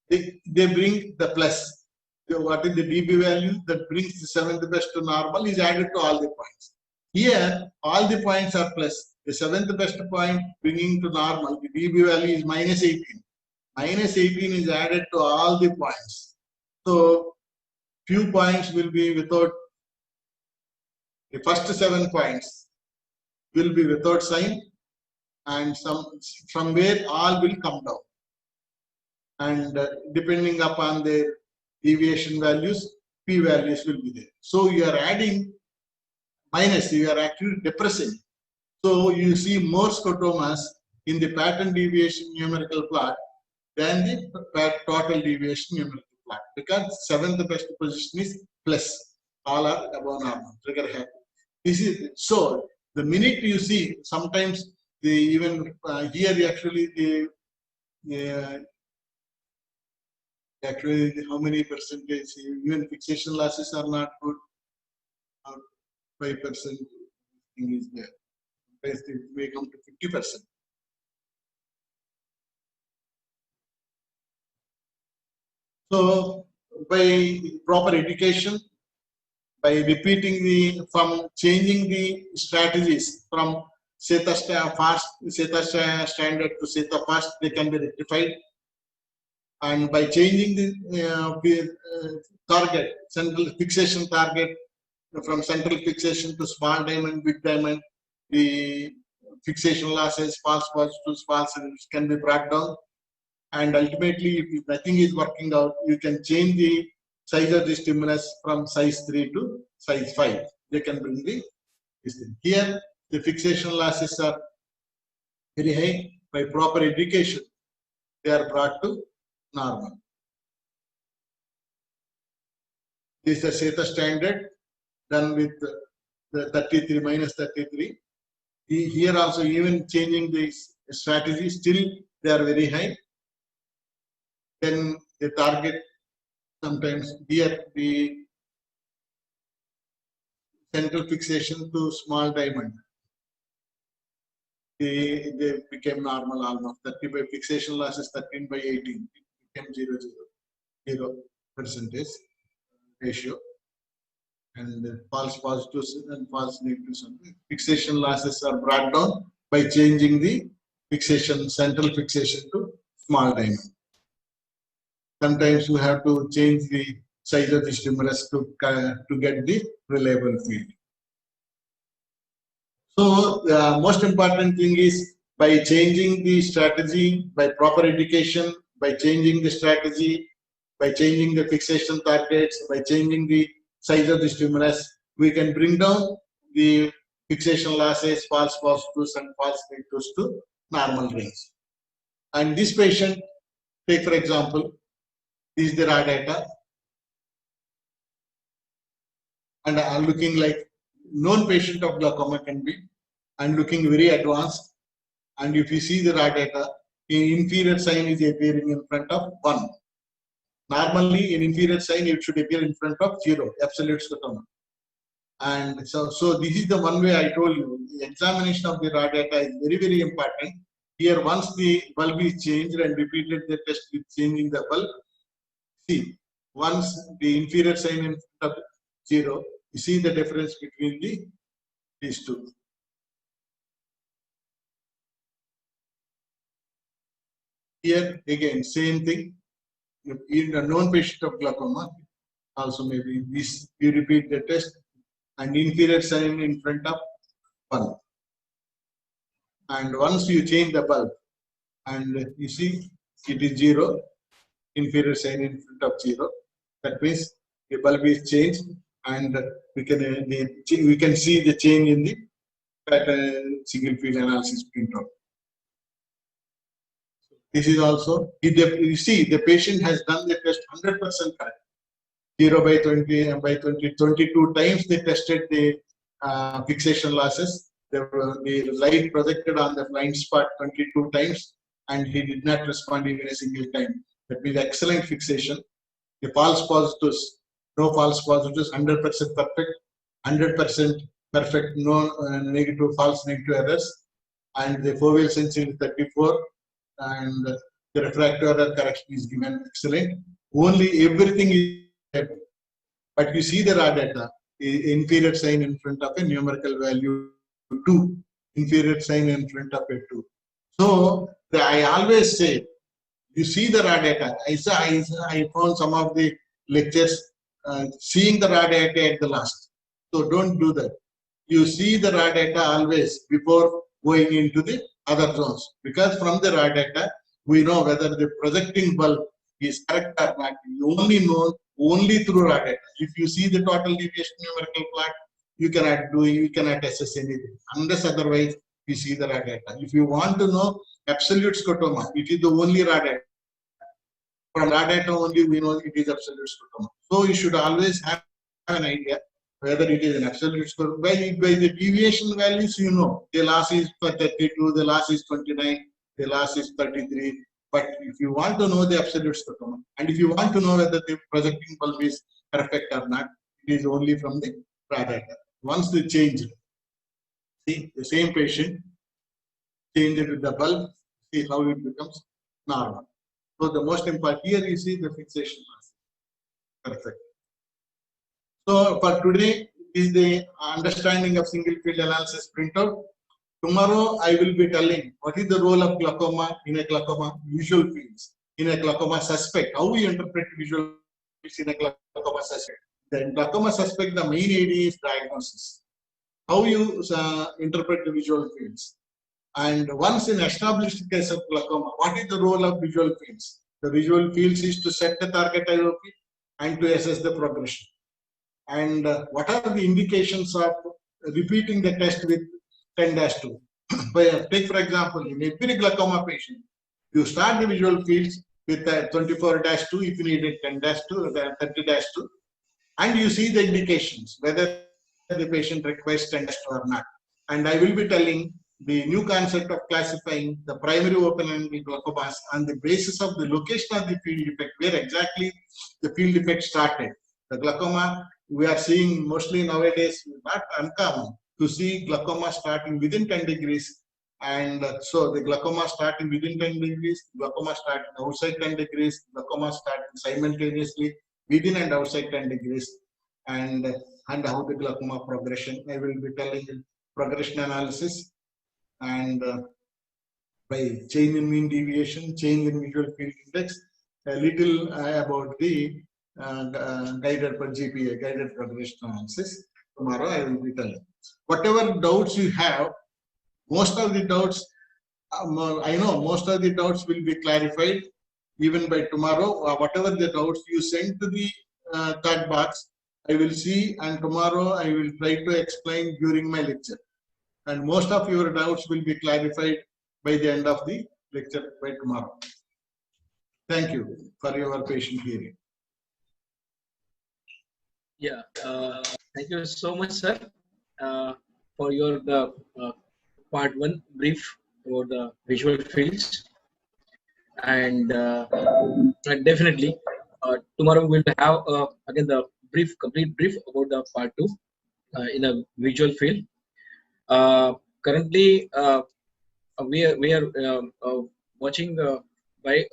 they bring the plus. So what is the dB value that brings the 7th best to normal is added to all the points. Here, all the points are plus. The 7th best point bringing to normal, the dB value is minus 18. Minus 18 is added to all the points. So, few points will be without, the first 7 points will be without sign, and from where all will come down. And depending upon their deviation values, p values will be there. So you are adding minus, you are actually depressing. So you see more scotomas in the pattern deviation numerical plot than the total deviation numerical plot, because 7th best position is plus, all are above normal, trigger happy. This is so. The minute you see, sometimes they even here actually actually how many percentage, even fixation losses are not good. 5% thing is there. It may come to 50%. So by proper education, by repeating from changing the strategies from SETA standard to SETA fast, they can be rectified. And by changing the target, central fixation target, from central fixation to small diamond, big diamond, the fixation losses, false positives, false negatives can be brought down. And ultimately, if nothing is working out, you can change the size of the stimulus from size 3 to size 5. They can bring this thing. Here, the fixation losses are very high. By proper education, they are brought to normal. This is the SETA standard done with the 33 minus 33. Here also, even changing these strategies, still they are very high. Then the target, sometimes here the central fixation to small diamond, they became normal almost. 30 by fixation losses 13 by 18, it became 0% ratio. And false positives and false negatives. Fixation losses are brought down by changing the fixation, central fixation to small diamond. Sometimes you have to change the size of the stimulus to get the reliable field. So the most important thing is by changing the strategy, by proper education, by changing the strategy, by changing the fixation targets, by changing the size of the stimulus, we can bring down the fixation losses, false positives and false negatives to normal range. And this patient, take for example, this is the raw data, and I'm looking like known patient of glaucoma can be, and looking very advanced. And if you see the raw data, the inferior sign is appearing in front of 1. Normally, in inferior sign, it should appear in front of 0, absolute scotoma. And so this is the one way I told you. The examination of the raw data is very, very important. Here, once the bulb is changed and repeated the test with changing the bulb, see, once the inferior sign in front of 0, you see the difference between these two. Here, again, same thing. In a known patient of glaucoma, also maybe this, you repeat the test and inferior sign in front of 1. And once you change the bulb and you see it is 0, inferior sign in front of 0. That means the bulb is changed, and we can see the change in the pattern single field analysis printout. This is also, you see, the patient has done the test 100% correct. 0 by 20 and by 22 times they tested the fixation losses. The light projected on the blind spot 22 times, and he did not respond even a single time. That means excellent fixation. The false positives, no false positives, 100% perfect, 100% perfect, no negative, false negative errors, and the foveal sensitivity 34, and the refractive error correction is given excellent. Only everything is, but you see the raw data, inferior sign in front of a numerical value 2, inferior sign in front of a 2. So I always say, you see the raw data. I found some of the lectures seeing the raw data at the last. So don't do that. You see the raw data always before going into the other zones, because from the raw data we know whether the projecting bulb is correct or not. You only know only through raw data. If you see the total deviation numerical plot, you cannot assess anything unless otherwise you see the raw data. If you want to know absolute scotoma, it is the only raw data. From raw data only we know it is absolute scotoma. So you should always have an idea whether it is an absolute scotoma. By the deviation values, you know the loss is 32, the loss is 29, the loss is 33. But if you want to know the absolute scotoma, and if you want to know whether the projecting bulb is perfect or not, it is only from the raw data. Once they change, see the same patient, change it with the bulb, see how it becomes normal. So the most important here, you see the fixation mass. Perfect. So for today is the understanding of single field analysis printout. Tomorrow I will be telling what is the role of glaucoma in a glaucoma visual fields, in a glaucoma suspect, how we interpret visual fields in a glaucoma suspect. The glaucoma suspect, the main idea is diagnosis. How you interpret the visual fields. And once in established case of glaucoma, what is the role of visual fields? The visual fields is to set the target IOP and to assess the progression. And what are the indications of repeating the test with 10-2? Take for example, in every glaucoma patient, you start the visual fields with 24-2 if you need a 10-2 or 30-2, and you see the indications whether the patient requires 10-2 or not. And I will be telling the new concept of classifying the primary open-angle glaucomas on the basis of the location of the field effect, where exactly the field effect started. The glaucoma we are seeing mostly nowadays, not uncommon to see glaucoma starting within 10 degrees. And so the glaucoma starting within 10 degrees, glaucoma starting outside 10 degrees, glaucoma starting simultaneously within and outside 10 degrees, and how the glaucoma progression. I will be telling you progression analysis, and by change in mean deviation, change in visual field index, a little about the guided for GPA, guided progression analysis. Tomorrow I will be telling. Whatever doubts you have, most of the doubts, I know most of the doubts will be clarified even by tomorrow. Whatever the doubts you send to the chat box, I will see, and tomorrow I will try to explain during my lecture. And most of your doubts will be clarified by the end of the lecture by tomorrow. Thank you for your patient hearing. Yeah, thank you so much, sir, for your part 1 brief about the visual fields, and definitely tomorrow we'll have again the complete brief about the part 2 in a visual field. Currently, we are watching by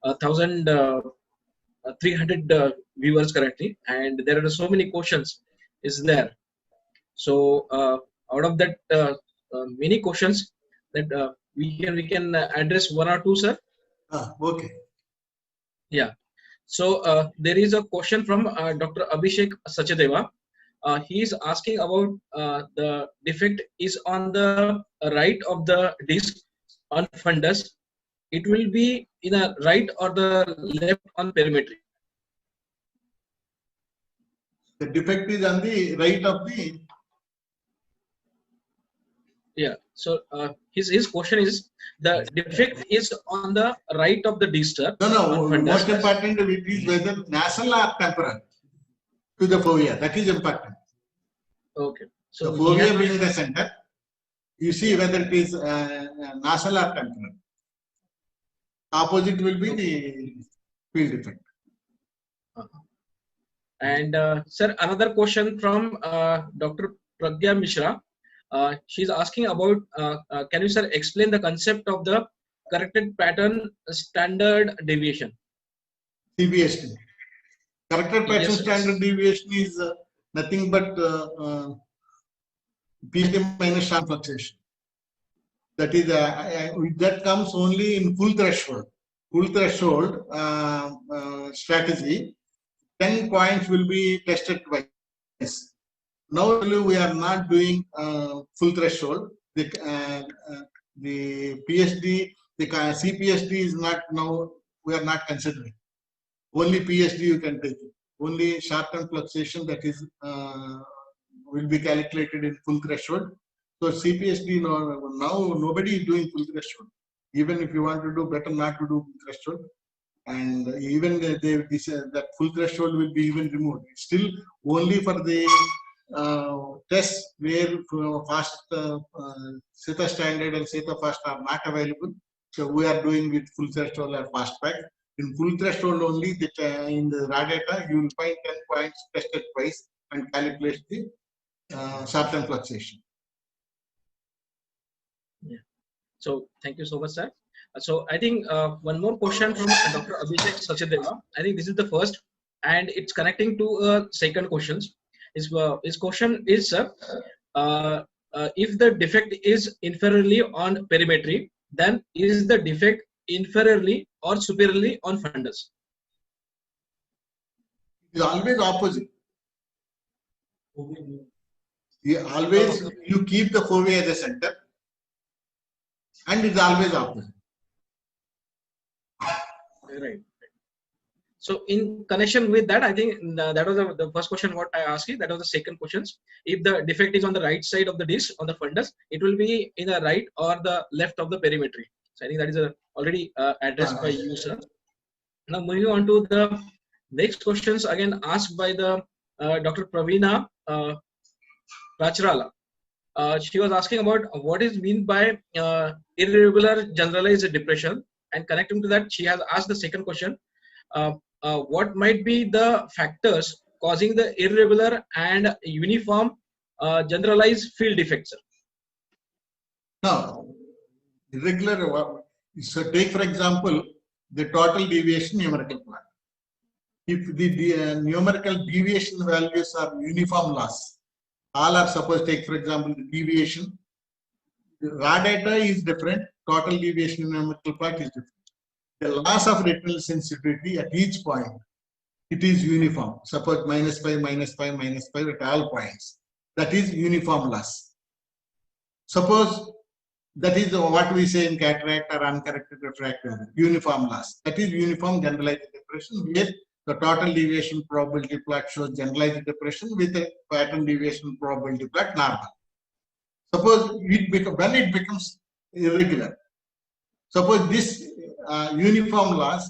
1,300 viewers currently, and there are so many questions is there. So out of that many questions that we can address 1 or 2, sir. Okay. Yeah. So there is a question from Dr. Abhishek Sachadeva. He is asking about the defect is on the right of the disc on fundus, it will be in the right or the left on perimetry? The defect is on the right of the. Yeah. So his question is, the defect is on the right of the disc. No. Most important it is whether nasal or temporal to the fovea. That is important. Okay. So the fovea being the center, you see whether it is nasal or temporal. Opposite will be the field defect. And sir, another question from Dr. Pragya Mishra. She's asking about, can you, sir, explain the concept of the corrected pattern standard deviation? CPST. Corrected pattern standard deviation is nothing but PST minus sharp fluctuation. That is, that comes only in full threshold. Full threshold strategy, 10 points will be tested twice. Now we are not doing full threshold. The PSD, the CPSD is not now, we are not considering. Only PSD you can take it. Only short-term fluctuation, that is will be calculated in full threshold. So CPSD now nobody is doing full threshold. Even if you want to do, better not to do full threshold. And even that full threshold will be even removed. It's still only for the tests where fast SETA standard and SETA fast are not available. So we are doing with full threshold or fast pack. In full threshold only, that in the raw data, you will find 10 points tested twice and calculate the short-term fluctuation. Yeah. So thank you so much, sir. So I think one more question from Dr. Abhishek Sachdeva. I think this is the first, and it's connecting to second questions. His question is, sir, if the defect is inferiorly on perimetry, then is the defect inferiorly or superiorly on fundus? It is always opposite. You keep the fovea at the center, and it's always opposite. Right. So in connection with that, I think that was the first question what I asked you. That was the second question. If the defect is on the right side of the disc, on the fundus, it will be in the right or the left of the perimetry. So I think that is already addressed by you, sir. Now moving on to the next questions, again asked by the Dr. Praveena Rachrala. She was asking about what is meant by irregular generalized depression, and connecting to that, she has asked the second question. What might be the factors causing the irregular and uniform generalized field defects? No, irregular. So take for example the total deviation numerical plot. If the numerical deviation values are uniform loss, all are supposed, take for example the deviation. The raw data is different. Total deviation numerical plot is different. The loss of retinal sensitivity at each point, it is uniform. Suppose -5, -5, -5 at all points. That is uniform loss. Suppose that is what we say in cataract or uncorrected refractive error, uniform loss. That is uniform generalized depression, where the total deviation probability plot shows generalized depression with a pattern deviation probability plot normal. Suppose when it becomes irregular. Suppose this uniform loss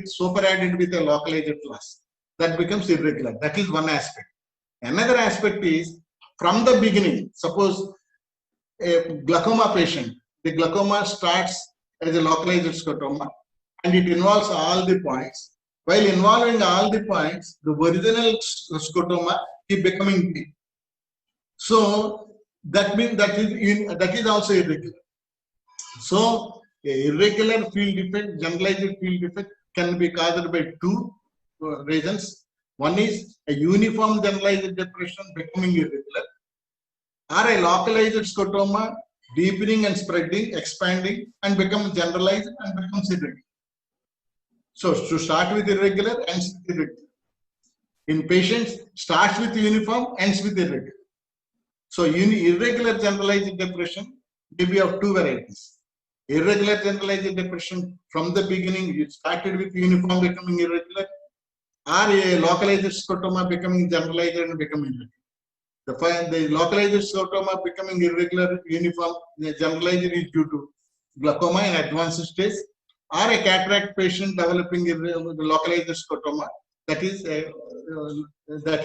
super added with a localized loss, that becomes irregular. That is one aspect. Another aspect is from the beginning. Suppose a glaucoma patient, the glaucoma starts as a localized scotoma and it involves all the points. While involving all the points, the original scotoma is becoming big. So that means that is also irregular. So irregular field defect, generalized field defect can be caused by two reasons. One is a uniform generalized depression becoming irregular, or a localized scotoma deepening and spreading, expanding, and become generalized and becomes irregular. So to start with irregular, ends with irregular. In patients, starts with uniform, ends with irregular. So irregular generalized depression may be of two varieties. Irregular generalized depression from the beginning, it started with uniform becoming irregular, or a localized scotoma becoming generalized and becoming irregular. The localized scotoma becoming irregular, uniform, generalized is due to glaucoma in advanced stage, or a cataract patient developing localized scotoma. That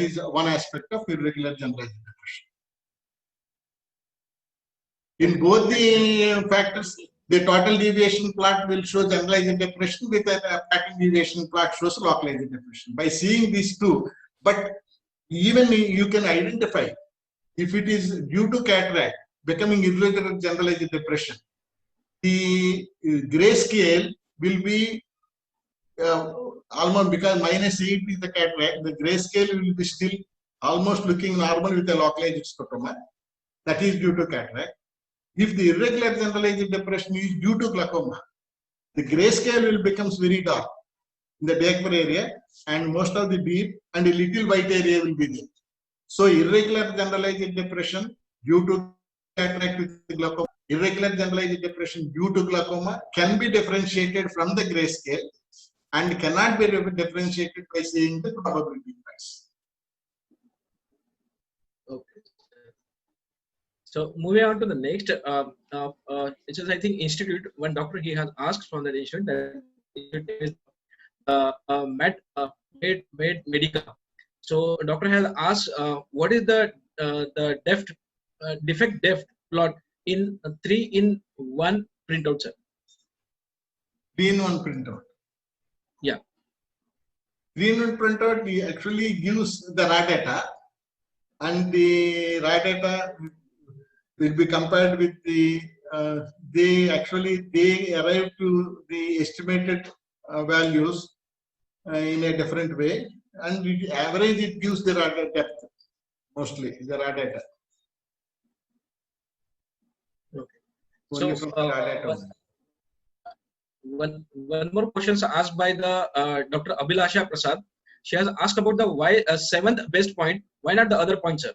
is one aspect of irregular generalized depression. In both the factors, the total deviation plot will show generalized depression, with a pattern deviation plot shows localized depression. By seeing these two, but even you can identify if it is due to cataract becoming irregular generalized depression, the grayscale will be almost, because -8 is the cataract, the grayscale will be still almost looking normal with a localized scotoma. That is due to cataract. If the irregular generalized depression is due to glaucoma, the grayscale will becomes very dark in the Dacre area, and most of the deep and a little white area will be there. So irregular generalized depression due to cataract with glaucoma, irregular generalized depression due to glaucoma can be differentiated from the grayscale and cannot be differentiated by seeing the probability price. Okay. So moving on to the next, which is I think institute. One doctor he has asked from that institute that it is Medica. So doctor has asked what is the defect depth plot in 3-in-1 printout, sir? 3-in-1 printout. Yeah. 3-in-1 printout actually gives the raw data, and the raw data will be compared with the they arrive to the estimated values in a different way, and the average it gives the raw depth, mostly the raw data. Okay. So one more question asked by the Dr. Abhilasha Prasad. She has asked about the why 7th best point. Why not the other points, sir?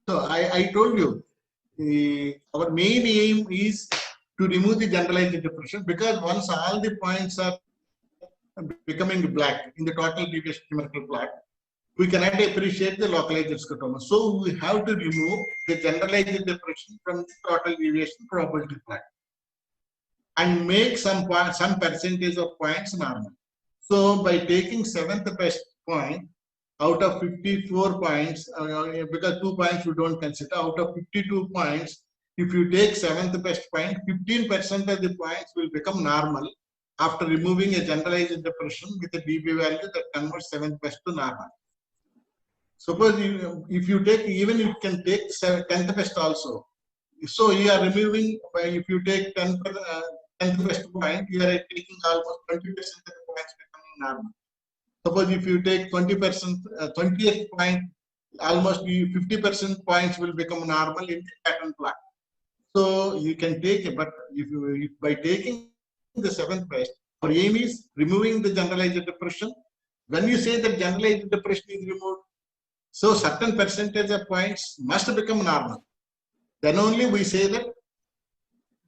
So I told you, our main aim is to remove the generalized depression, because once all the points are becoming black in the total deviation numerical plot, we cannot appreciate the localized scotoma. So we have to remove the generalized depression from the total deviation probability plot and make some percentage of points normal. So by taking 7th best point out of 54 points, because 2 points we don't consider, out of 52 points, if you take 7th best point, 15% of the points will become normal after removing a generalized depression with a dB value that converts 7th best to normal. Suppose if you take, even you can take 10th best also. So you are removing, if you take 10th best point, you are taking almost 20% of the points becoming normal. Suppose if you take 20%, 20th point, almost 50% points will become normal in the pattern plot. So you can take it, but if by taking the 7th best, our aim is removing the generalized depression. When you say that generalized depression is removed, so certain percentage of points must become normal. Then only we say that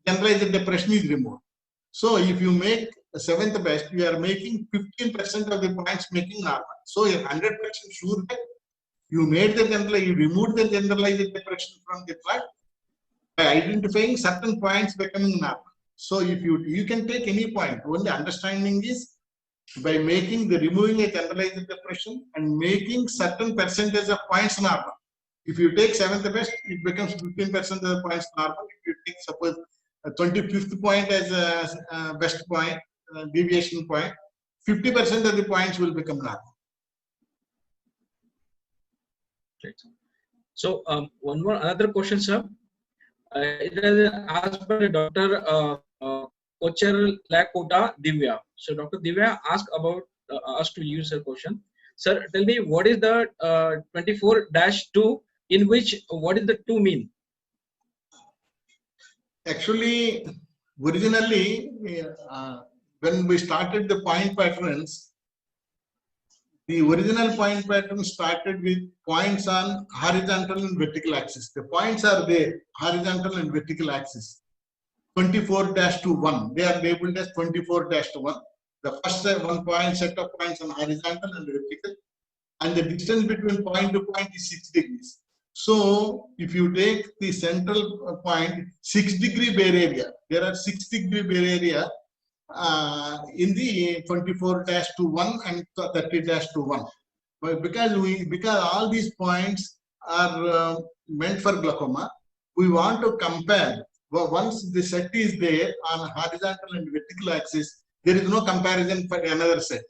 generalized depression is removed. So if you make the 7th best, you are making 15% of the points making normal. So you're 100% sure that you made the you removed the generalized depression from the plot by identifying certain points becoming normal. So if you can take any point, only understanding is by making the removing a generalized depression and making certain percentage of points normal. If you take 7th best, it becomes 15% of the points normal. If you take suppose 25th point as a best point, deviation point, 50% of the points will become normal. Right. So another question, sir. It is asked by Dr. Kocherlakota Divya. So Dr. Divya asked about us to use her question. Sir, tell me what is the 24-2 in which what is the 2 mean? Actually, originally, when we started the point patterns, the original point pattern started with points on horizontal and vertical axis. The points are there, horizontal and vertical axis. 24-1. They are labeled as 24-1. The first one point set of points on horizontal and vertical, and the distance between point to point is 6 degrees. So if you take the central point, 6-degree bare area, there are 6-degree bare area in the 24-1 and 30-1. But because all these points are meant for glaucoma, we want to compare. Well, once the set is there on horizontal and vertical axis, there is no comparison for another set.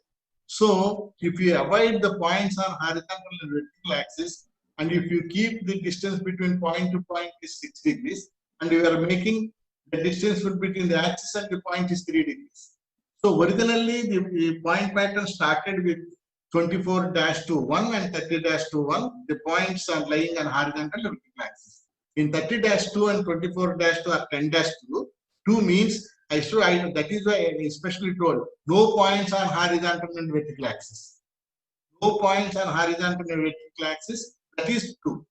So if you avoid the points on horizontal and vertical axis, and if you keep the distance between point to point is 6 degrees, and you are making the distance between the axis and the point is 3 degrees. So originally the point pattern started with 24-1 and 30-1. The points are lying on horizontal and vertical axis. In 30-2 and 24-2 or 10-2, 2 means that is why I especially told no points on horizontal and vertical axis. No points on horizontal and vertical axis. That is 2.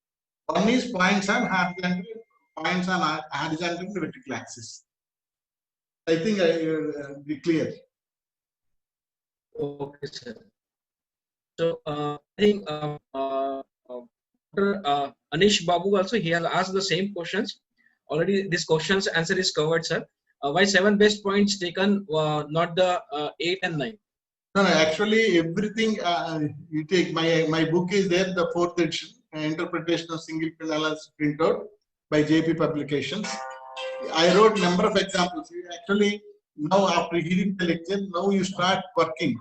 One is points on horizontal and vertical axis. I think I be clear. Okay, sir. So I think Anish Babu also, he has asked the same questions. Already this question's answer is covered, sir. Why 7 best points taken, not the 8 and 9? No, actually everything you take. My book is there, the 4th edition, Interpretation of Single Pin Analysis printout by JP Publications. I wrote number of examples. Actually, now after hearing the lecture, now you start working,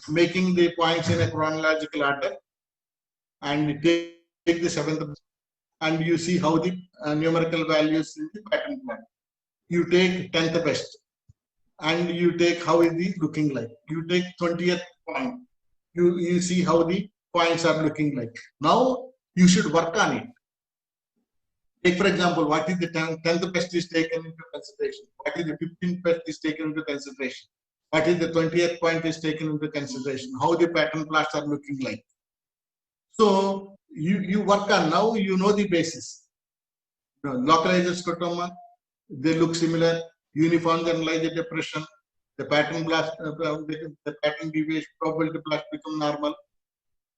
making the points in a chronological order, and take the 7th, and you see how the numerical values in the pattern plan. You take 10th best, and you take how is the looking like. You take 20th point. You see how the points are looking like. Now you should work on it. Take for example, what is the 10th best is taken into consideration. What is the 15th best is taken into consideration. What is the 20th point is taken into consideration. How the pattern plots are looking like. So you work on, now you know the basis. Localized scotoma, they look similar. Uniform generalized depression, the pattern blast, the pattern deviation probability plots become normal.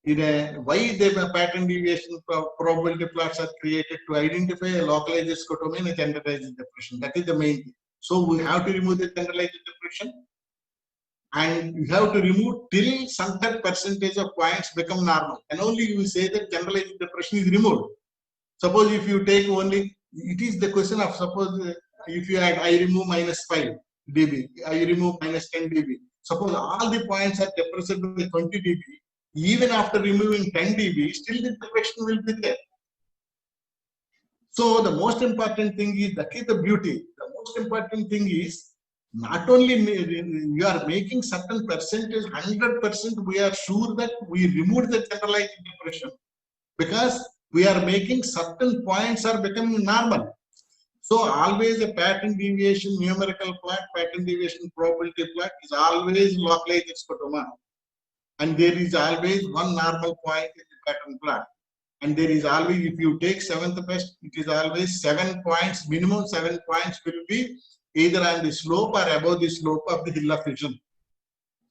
Why the pattern deviation probability plots are created? To identify a localized scotoma and a generalized depression. That is the main thing. So we have to remove the generalized depression, and you have to remove till certain percentage of points become normal, and only you will say that generalized depression is removed. Suppose if you take only, it is the question of, suppose if you add, I remove -5 dB, I remove -10 dB. Suppose all the points are depressed by 20 dB, even after removing 10 dB, still the depression will be there. So the most important thing is, that is the beauty. The most important thing is, not only you are making certain percentage, 100% we are sure that we remove the generalized depression, because we are making certain points are becoming normal. So always a pattern deviation numerical plot, pattern deviation probability plot is always localized scotoma. And there is always one normal point in the pattern plot. And there is always, if you take 7th best, it is always 7 points, minimum 7 points will be either on the slope or above the slope of the hill of vision.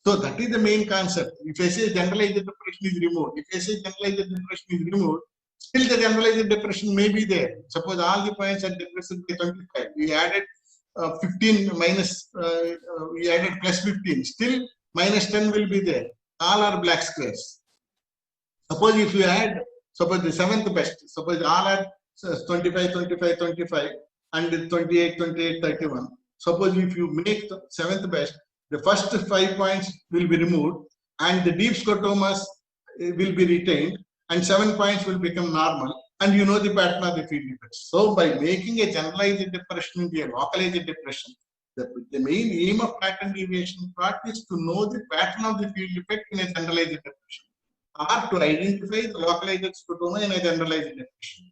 So that is the main concept. If I say generalized depression is removed, if I say generalized depression is removed, still the generalized depression may be there. Suppose all the points are depressed by 25. We added 15 minus, we added plus 15. Still -10 will be there. All are black squares. Suppose if you add, suppose the 7th best, suppose all are 25, 25, 25, and 28, 28, 31. Suppose if you make the 7th best, the first 5 points will be removed, and the deep scotomas will be retained, and 7 points will become normal, and you know the pattern of the field effects. So by making a generalized depression into a localized depression, the main aim of pattern deviation plot is to know the pattern of the field effect in a generalized depression, or to identify the localized scotoma in a generalized depression.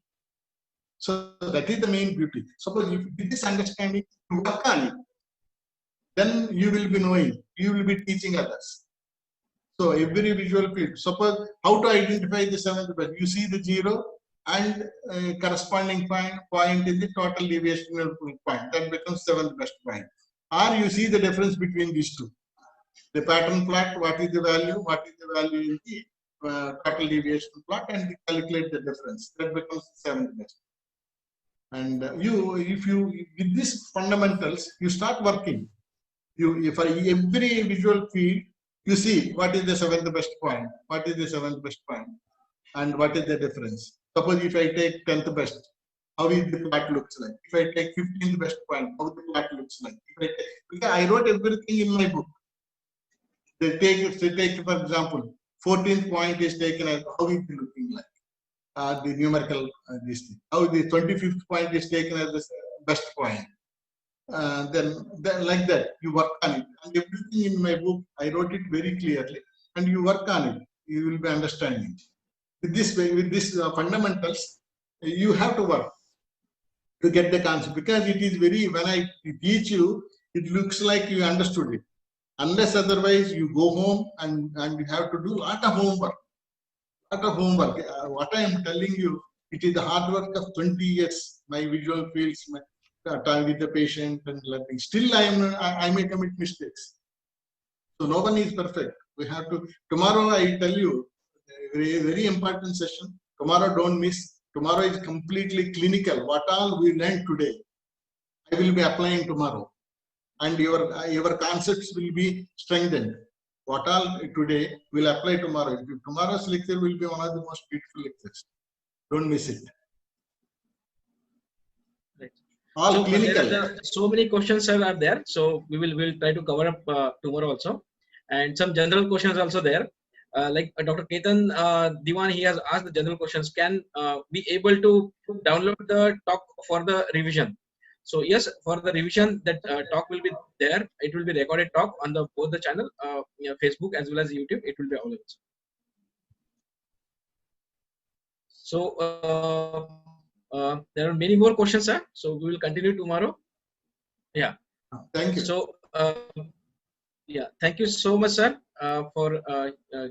So that is the main beauty. Suppose if with this understanding to work on it, then you will be knowing, you will be teaching others. So every visual field, suppose how to identify the 7th best. You see the 0, and corresponding point is the total deviational point. That becomes seventh best point. Or you see the difference between these two. The pattern plot, what is the value in the total deviation plot, and you calculate the difference. That becomes seventh best. And if you with these fundamentals, you start working. For every visual field, you see what is the seventh best point, and what is the difference. Suppose if I take 10th best, how is the plot looks like? If I take 15th best point, how the plot looks like? Because I wrote everything in my book. They take for example, 14th point is taken as how is it looking like? The numerical this thing. How the 25th point is taken as the best point. Then like that, you work on it. And everything in my book, I wrote it very clearly, and you work on it. You will be understanding. With this fundamentals, you have to work to get the concept, because it is very, when I teach you, it looks like you understood it. Unless otherwise, you go home and you have to do a lot of homework. What I am telling you, it is the hard work of 20 years. My visual fields, my time with the patient and learning. Still, I may commit mistakes. So no one is perfect. We have to. Tomorrow, I tell you, very, very important session. Tomorrow, don't miss. Tomorrow is completely clinical. What all we learned today, I will be applying tomorrow, and your concepts will be strengthened. What all today will apply tomorrow. Tomorrow's lecture will be one of the most beautiful lectures. Don't miss it. Right. All so clinical. So many questions are there. So we'll try to cover up tomorrow also, and some general questions also there. Like Dr. Ketan Diwan, he has asked the general questions. Can be able to download the talk for the revision? So yes, for the revision, that talk will be there. It will be recorded talk on both the channel, Facebook as well as YouTube. It will be available. So there are many more questions, sir. So we will continue tomorrow. Yeah. Thank you. So yeah, thank you so much, sir, for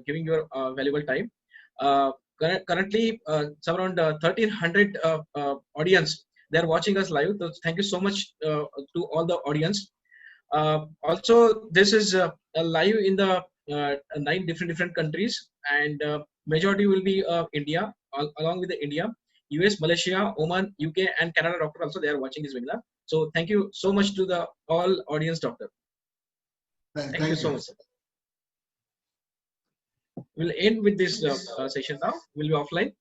giving your valuable time. Currently, some around 1,300 audience, they are watching us live. So thank you so much to all the audience. Also, this is live in the 9 different countries, and majority will be India, along with the India, US, Malaysia, Oman, UK, and Canada. Doctor also, they are watching this webinar. So thank you so much to the all audience, doctor. Thank you so much, sir. We'll end with this session now. We'll be offline.